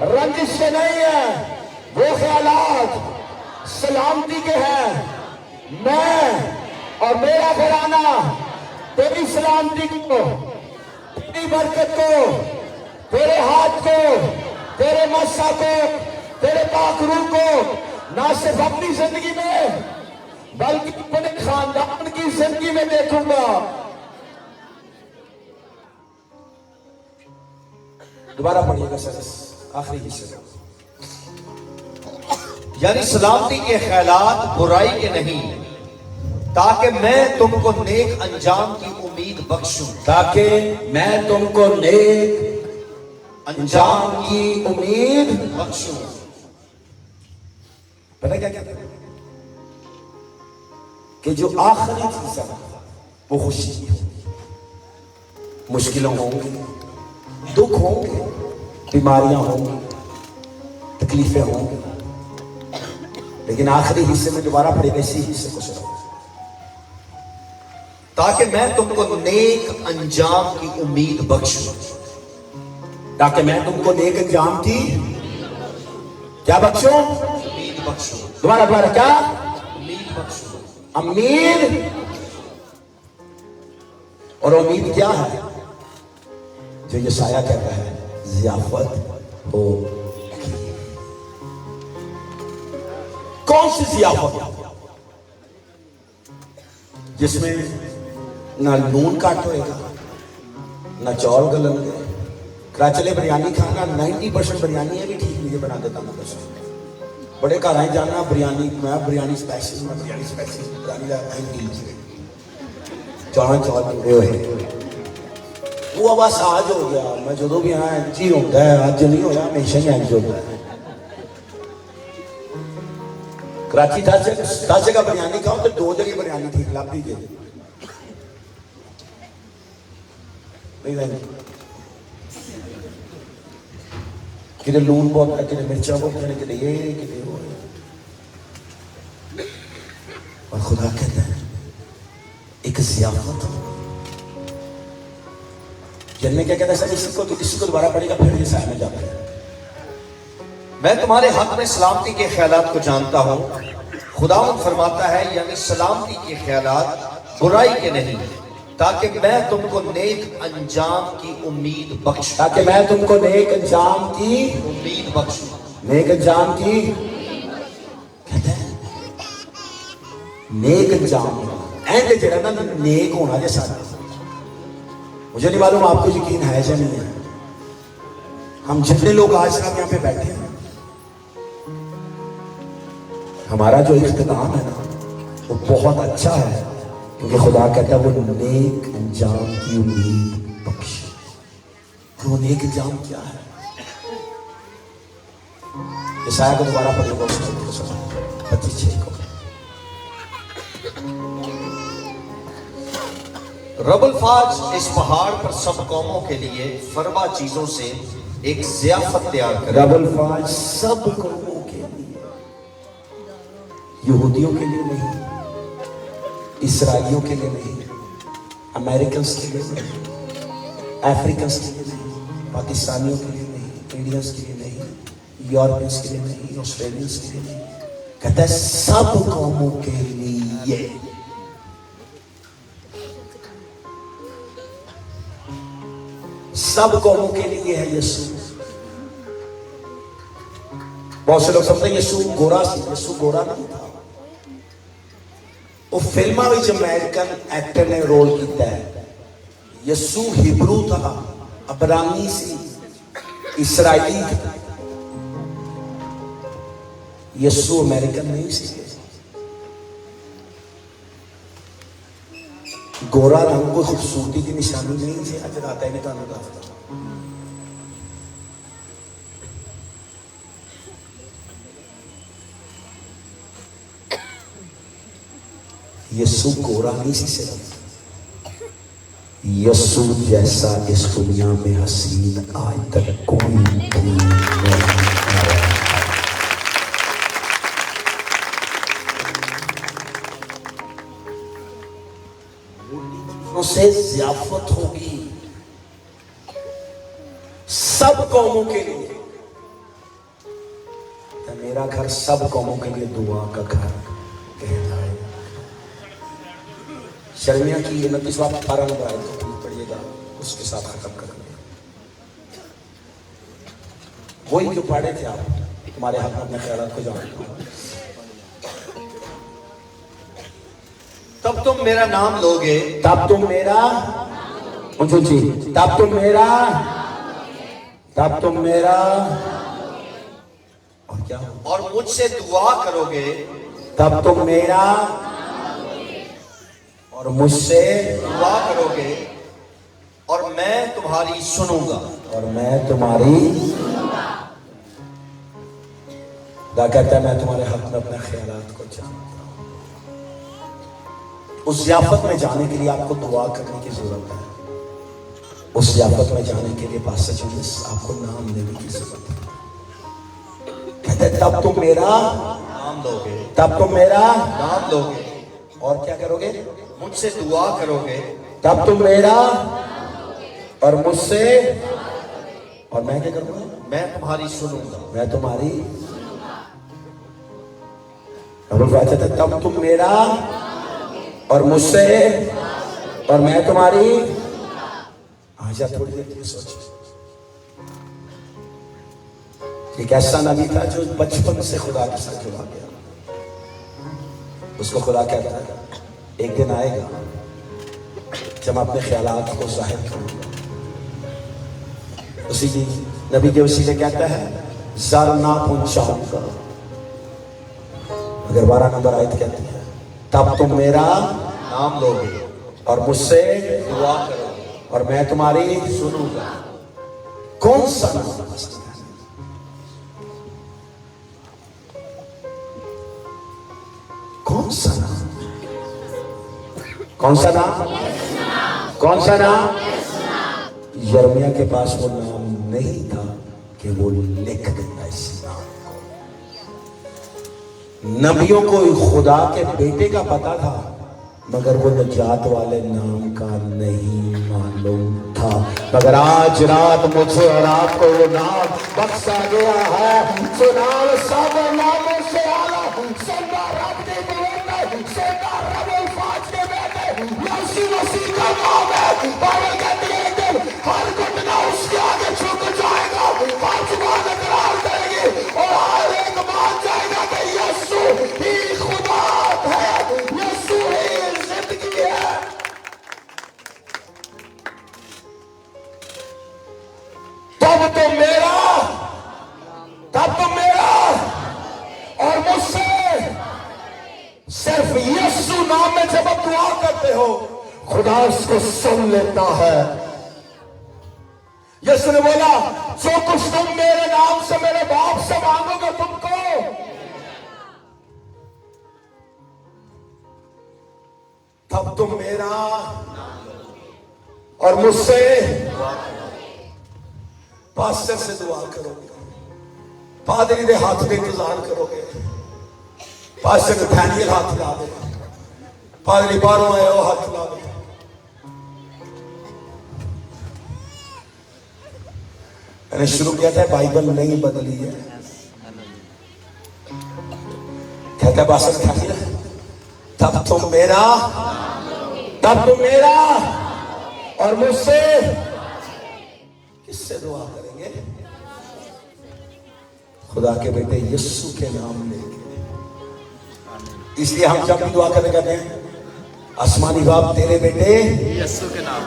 रंजिश के नहीं है, वो ख्यालात सलामती के हैं। मैं और मेरा घराना तेरी सलामती को, तेरी बरकत को, तेरे हाथ को, तेरे मस्सा को, तेरे पाखरू को ना सिर्फ अपनी जिंदगी में बल्कि अपने खानदान की जिंदगी में देखूंगा। दोबारा पढ़िएगा सर, आखिरी हिस्से। यानी सलामती के ख्यालात बुराई के नहीं, ताकि मैं तुमको नेक अंजाम की उम्मीद बख्शूं। ताकि मैं तुमको नेक अंजाम की उम्मीद बख्शूं। पता क्या कहते हैं? कि जो आखिरी चीज है वो खुशी होगी। मुश्किलों होंगी, दुख होंगे, बीमारियां होंगी, तकलीफें होंगी, लेकिन आखिरी हिस्से में दोबारा पढ़ेगा, इसी हिस्से को सुनो। ताकि मैं तुमको नेक अंजाम की उम्मीद बख्शूं। ताकि मैं तुमको नेक अंजाम की क्या बख्शूं? उम्मीद बख्शूं। दोबारा क्या? उम्मीद बख्शूं। उम्मीद। और उम्मीद क्या है? जो यशाया कहता है, ज़ियाफत हो। कौन सी ज़ियाफत? जिसमें ना लून काट होएगा, ना चौल गलेंगे। कराचले बिरयानी खाना 90% बिरयानी है भी ठीक नहीं, बना देता हूँ। बड़े घर आए जाना बिरयानी, मैं बिरयानी स्पेशल बिरयानी चौल जुड़े हुए, वो अब आज हो गया। मैं जो भी हाँ इंज ही होता है, अज नहीं होया, हमेशा ही इंज होता है। कराची 10 जगह बिरयानी खाओ तो 2 जगह बिरयानी ठीक लग दीजिए। कितने लून बहुत है, कितने मिर्चा बहुत है, कितने ये कितने वो। और खुदा कहता है एक ज़ियाफत हो। जन्ने क्या कहता है सर, इसी को दोबारा पढ़ेगा, फिर ये साय में जाता है। मैं तुम्हारे हक में सलामती के ख्यालात को जानता हूं, खुदावंद फरमाता है, यानी सलामती के ख्यालात बुराई के नहीं, ताकि मैं तुमको नेक अंजाम की उम्मीद बख्शूं। ताकि मैं तुमको नेक अंजाम की उम्मीद बख्शूं। नेक अंजाम की कहते हैं, नेक अंजाम एंड जरा ना नेक होना जे सारा। मुझे नहीं मालूम आपको यकीन है या नहीं है। हम जितने लोग आज रात यहाँ पे बैठे हैं, हमारा जो इख्तिताम है ना वो बहुत अच्छा है, क्योंकि खुदा कहता है वो नेक अंजाम की उम्मीद बख्शे। तो वो नेक अंजाम क्या है? यशाया को दोबारा पढ़ेगा 25 को। रबुल फाज इस पहाड़ पर सब कौमों के लिए फरवा चीजों से एक ज़ियाफत तैयार करें। डबल फाज सब कौमों के लिए, यहूदियों के लिए नहीं, इसराइलियों के लिए नहीं, अमेरिकन के लिए नहीं, अफ्रीकन के लिए नहीं, पाकिस्तानियों के लिए नहीं, इंडियंस के लिए नहीं, यूरोपियंस के लिए नहीं, ऑस्ट्रेलियंस के लिए नहीं, कहता है सब कौमों के लिए। सब कौमों के लिए है यीशु। बहुत से लोग समझते हैं यीशु गोरा सी, यीशु गोरा नहीं था। वो फिल्मा विच अमेरिकन एक्टर ने रोल किया है। यीशु हिब्रू था, अबरानी सी, इसराइली था। यीशु अमेरिकन नहीं सी। गोरा रंग कोई खूबसूरती की निशानी नहीं थी। अज रात है नहीं तुहानू दसदा, यीशु गोरा नहीं सी सिर्फ, यीशु जैसा इस दुनिया में हसीन आज तक कोई भी नहीं आया। उसे ज़ियाफत होगी सब कौमों के लिए। तो मेरा घर सब कौमों के लिए दुआ का घर कहलाए। शर्मिया की 29वां 18 नंबर आयत को पढ़िएगा, उसके साथ खत्म करेंगे। वही जो पढ़े थे आप, तुम्हारे हाथ में अपने ख्यालात को जानते हो। तब तुम मेरा नाम लोगे, तब तुम मेरा, जी, तब तुम मेरा, तब तुम मेरा, और क्या, और मुझसे दुआ करोगे, तब तुम मेरा और मुझसे दुआ करोगे, और मैं तुम्हारी सुनूंगा। और मैं तुम्हारी, खुदा कहता है मैं तुम्हारे हक में अपने ख्यालात को जानता हूं। उस ज़ियाफत में जाने के लिए आपको दुआ करने की जरूरत है। उस ज़ियाफत में जाने के लिए पास्टर जी आपको नाम लेने की जरूरत है। कहते हैं तब तुम मेरा नाम लोगे, तब तुम मेरा नाम लोगे, और क्या करोगे, मुझसे दुआ करोगे, तब तुम मेरा और मुझसे, और मैं क्या करूंगा, मैं तुम्हारी सुनूंगा। मैं तुम्हारी, तब तुम मेरा और मुझसे और मैं तुम्हारी। आजा थोड़ी देर के लिए सोचिए। एक ऐसा नबी था जो बचपन से खुदा के साथ जुड़ा गया। उसको खुदा कहता है एक दिन आएगा जब अपने ख्यालात को जाहिर करूंगा। उसी नबी के वसीले कहता है ज़र ना पहुंचाऊंगा। अगर 12 नंबर आयत कहती है तब तुम मेरा नाम लोगे, और मुझसे दुआ करोगे, और मैं तुम्हारी सुनूंगा। कौन सा नाम पसंद है? कौन सा नाम? कौन सा नाम? कौन सा नाम? यिर्मयाह के पास वो नाम नहीं था कि वो लिख देता इस नाम को। नबियों को खुदा के बेटे का पता था, मगर वो नजात वाले नाम का नहीं मालूम था। मगर आज रात मुझे और आपको वो नाम बख्शा गया है। सो नाम सब नामों से आला, जिंदा रब के बेटे, जिंदा रब फाज के बेटे, यीशु मसीह का नाम है। बाइबल कहती है एक दिन हर घुटना उसके आगे झुक जाएगा, हर जुबान इकरार करेगी और हर एक मान जाएगा कि यीशु ही खुदा है, यीशु ही जिंदगी है। तब तो मेरा, तब तो मेरा और मुझसे, सिर्फ यीशु नाम में जब आप दुआ करते हो खुदा उसको सुन लेता है। यीशु ने बोला जो कुछ तुम मेरे नाम से मेरे बाप से मांगोगे तुमको, तब तुम मेरा और मुझसे, पास्टर से दुआ करोगे, पादरी के हाथ में इंतजार करोगे, पास्टर नथानियल हाथ ला दे, पादरी बाहरों आए वो हाथ ला दे। मैंने शुरू किया था बाइबल नहीं बदली है, कहता है पास्टर नथानियल तब तुम मेरा और मुझसे किससे दुआ करेंगे? खुदा के बेटे यीशु के नाम लेके। इसलिए हम जब भी दुआ करने कहते हैं आसमानी बाप तेरे बेटे यीशु के नाम,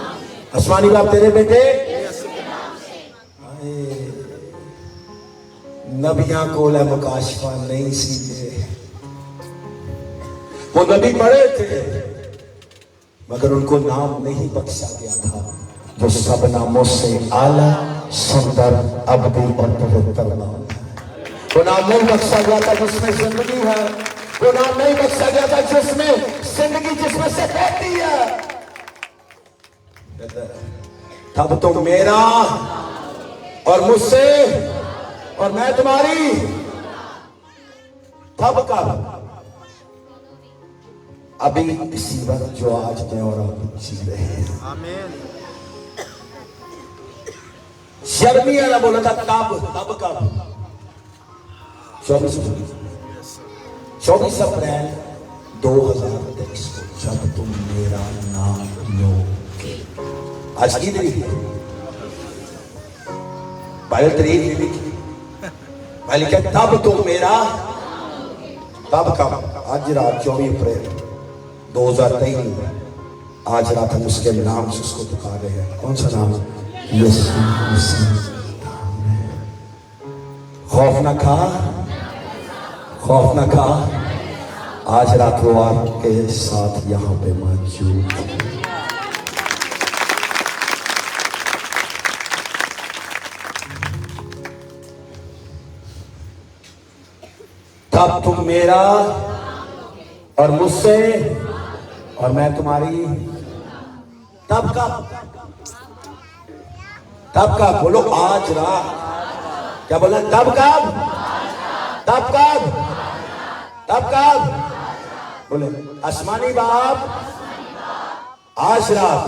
आसमानी बाप तेरे बेटे यीशु के नाम से। नबियां को मुकाशफा नहीं सीखे, वो नबी बड़े थे मगर उनको नाम नहीं बख्शा गया था जो सब नामों से आला, सुंदर, अब्दी और पवित्र नाम है। वो नाम नहीं बख्शा गया था जिसमें जिंदगी है, वो नाम नहीं बख्शा गया था जिसमें जिंदगी जिसमें से बहती है। तब तो मेरा और मुझसे और मैं तुम्हारी, तब कब? अभी इसी वक्त जो आज मैं और आप जी रहे हैं। आमीन। यिर्मयाह ने बोला था तब कब? 24 अप्रैल 2023 को जब तुम मेरा नाम लोगे। आज की तारीख बाइबल तारीख लिखी, भाई लिखा तब तुम मेरा, तब कब? आज रात 24 अप्रैल 2023 आज रात हम उसके नाम से उसको पुकार रहे हैं। कौन सा नाम? यीशु मसीह। खौफ न खा, खौफ न खा, आज रात वो आपके साथ यहां पे मौजूद है। तब तुम मेरा और मुझसे और मैं तुम्हारी, तब कब? तब कब? बोलो आज रात। क्या बोला? तब कब? तब कब? तब कब? बोले आसमानी बाप आज रात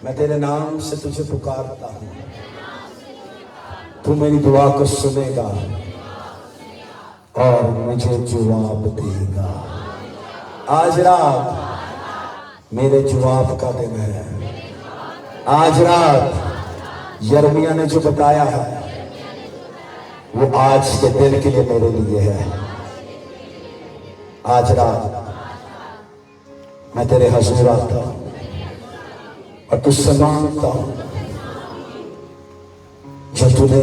मैं तेरे नाम से तुझे पुकारता हूं, तू मेरी दुआ को सुनेगा और मुझे जवाब देगा। आज रात मेरे जवाब का दिन है। आज रात यिर्मयाह ने जो बताया है वो आज के दिन के लिए मेरे लिए है। आज रात मैं तेरे हजूर आता हूं और तुझसे मांगता हूं जो तूने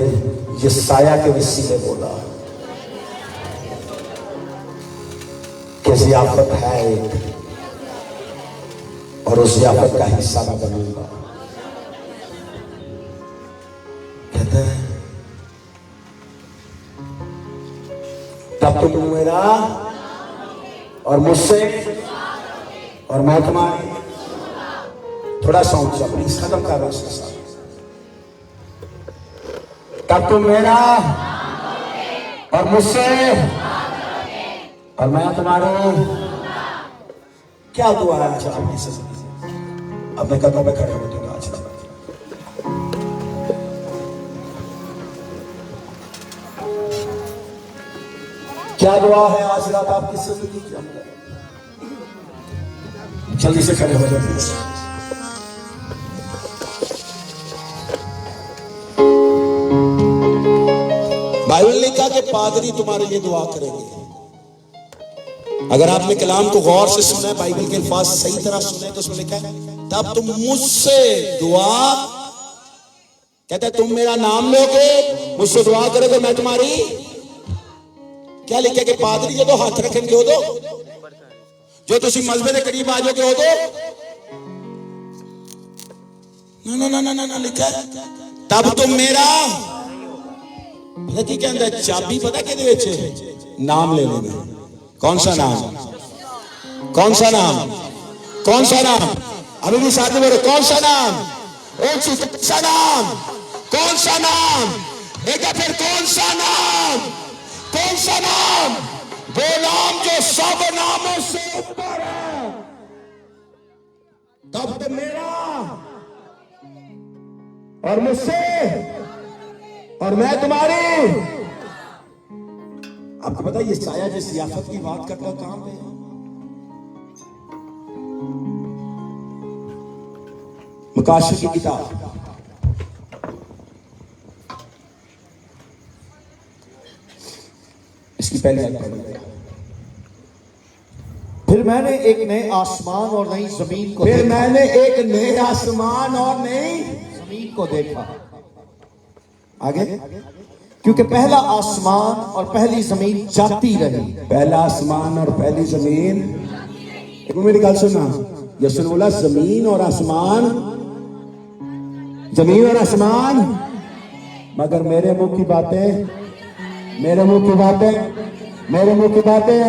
यशायाह के वसीले बोला कि ज़ियाफत है एक और उस ज़ियाफत का हिस्सा मैं बनूंगा। कहते हैं तब तुम मेरा और मुझसे और मैं तुम्हारी। थोड़ा साउंड से प्लीज खत्म कर रहा हूं उसके साथ। तब तुम मेरा और मुझसे और मैं तुम्हारे। क्या दुआ है आज आपकी से? अपने कदमों पे खड़े हो जाओ आज। क्या दुआ है आज रात आपकी जिंदगी के अंदर? जल्दी से खड़े हो जाओ। बाइबल ने कहा कि पादरी तुम्हारे लिए दुआ करेंगे। अगर आपने कलाम को गौर से सुना है, बाइबल के अल्फाज सही तरह सुने तो उसमें लिखा है तब तुम मुझसे दुआ, कहता है तुम मेरा नाम लोगे, मुझसे दुआ करोगे, मैं तुम्हारी। क्या लिखा कि पादरी जो हाथ रखेंगे उदो जो तुम मजबे के करीब आ जाओगे उदो ना ना ना ना ना लिखा है तब तुम मेरा। पता की कहता है चाबी पता कि नाम ले लेना। कौन सा नाम? कौन सा नाम? कौन सा नाम? अभी भी साथ में बोलो कौन सा नाम? कौन सा नाम? कौन सा नाम? एक बार फिर कौन सा नाम? कौन सा नाम? वो नाम जो सब नामों से ऊपर है। तब तो मेरा और मुझसे और मैं तुम्हारी। आपको पता है ये साया जिस सियासत की बात करता कहां पे है? मुकाशे की किताब, इसकी पहली आयत पढ़िए। फिर मैंने एक नए आसमान और नई जमीन को फिर देखा। मैंने एक नए आसमान और नई जमीन को देखा, आगे, क्योंकि पहला आसमान और पहली जमीन जाती रही। पहला आसमान और पहली जमीन। एक मिनट मेरी गल सुना, यसुन बोला जमीन और आसमान, जमीन और आसमान। मगर मेरे मुंह की बातें, मेरे मुंह की बातें, मेरे मुंह की बातें,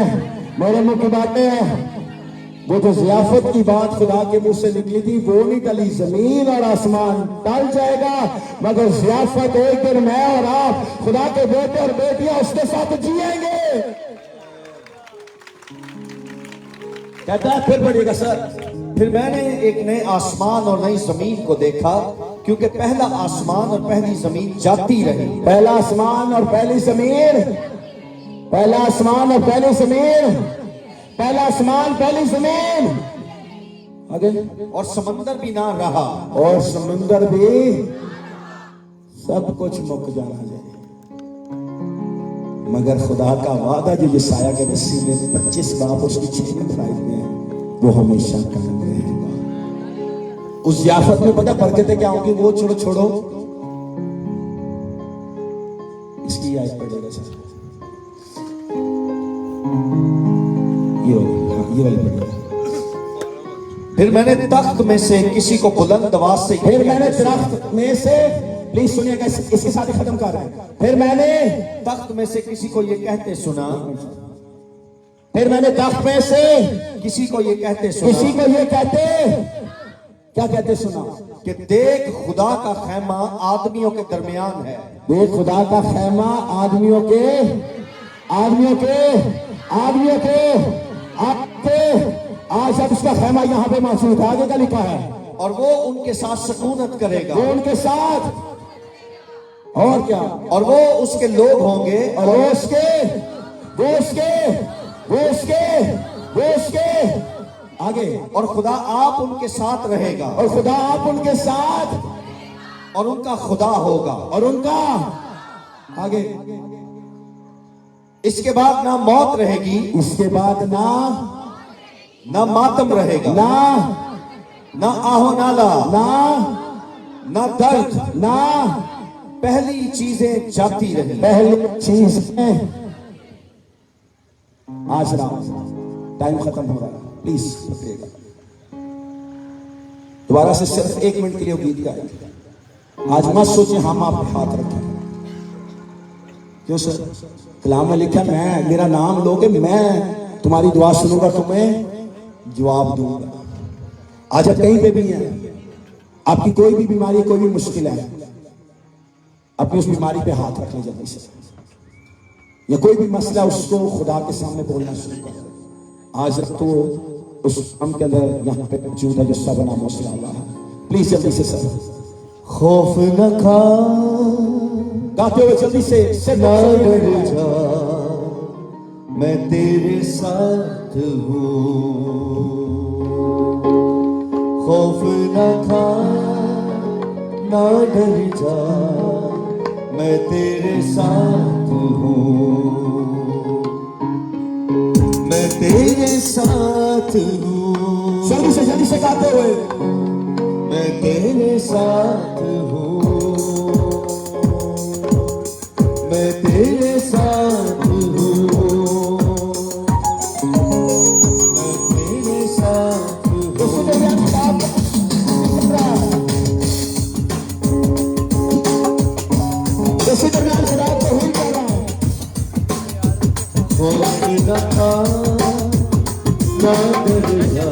मेरे मुंह की बातें, वो जो जियाफत की बात खुदा के मुंह से निकली थी वो नहीं टली। जमीन और आसमान टल जाएगा मगर जियाफत एक दिन मैं और आप खुदा के बेटे और बेटियां उसके साथ जिएंगे। कहता है, फिर पढ़िएगा सर। फिर मैंने एक नए आसमान और नई जमीन को देखा, क्योंकि पहला आसमान और पहली जमीन जाती रही। पहला आसमान और पहली जमीन, पहला आसमान और पहली जमीन, पहला आसमान पहली जमीन। आगे, और समंदर भी ना रहा। और समंदर भी, सब कुछ मुक जाना है मगर खुदा का वादा जो यशायाह के वसीले में 25 बाब उसकी 6 आयत में है वो हमेशा कायम रहेगा। उस जियाफत में पता बरकतें क्या होंगी वो छोड़ो छोड़ो, इसकी आयत पढ़ेगा सर, ये वाली पढ़ेगा। फिर मैंने तख्त में से किसी को बुलंद आवाज से, फिर मैंने तख्त में से, प्लीज सुनिएगा, इसके साथ ही खत्म कर रहे हैं। फिर मैंने तख्त में से किसी को ये कहते सुना, फिर मैंने तख्त में से किसी को ये कहते सुना, किसी को ये कहते, क्या कहते सुना? कि देख खुदा का खेमा आदमियों के दरमियान है। देख खुदा का खेमा आदमियों के, आदमियों के, आदमियों के, आपके। आज अब उसका खेमा यहाँ पे मौजूद है, आगे का लिखा है, और वो उनके साथ सकूनत करेगा। वो उनके साथ, और क्या, और वो उसके लोग होंगे, और वो उसके, वो उसके, वो उसके, वो उसके, आगे, और खुदा आप उनके साथ रहेगा, और खुदा आप उनके साथ, और उनका खुदा होगा, और उनका, आगे, इसके बाद ना मौत रहेगी, इसके बाद ना मातम रहेगा, ना आहो नाला, ना दर्द, ना पहली चीजें जाती रही। पहली चीज है। आज रात टाइम खत्म हो रहा है, प्लीज पकड़िएगा। दोबारा से सिर्फ 1 मिनट के लिए गीत गाएंगे। आज मत सोचे हम आप हाथ रखें, क्यों सर? कलाम में लिखा मैं, मेरा नाम लोगे, मैं तुम्हारी दुआ सुनूंगा, तुम्हें जवाब दूंगा। आज आप कहीं पे भी हैं, आपकी कोई भी बीमारी, कोई भी मुश्किल है, अपनी उस बीमारी पे हाथ रखने जल्दी से, या कोई भी मसला उसको खुदा के सामने बोलना शुरू कर। आज तो उस हम के अंदर यहाँ पे मौजूद है जो सब नाम मौसला है। प्लीज जल्दी से सर, खौफ न खा, गाते हुए जल्दी से ना डर जा, मैं तेरे साथ हूँ। खौफ न खा, ना डर जा, मैं तेरे साथ हूँ, मैं तेरे साथ हूँ। जल्दी से गाते हुए, मैं तेरे साथ हूँ, मैं तेरे साथ हूँ, मैं तेरे साथ हूँ। इसी दरमियान खुदा को ही कर रहा है। खौफ न खा, ना डर जा,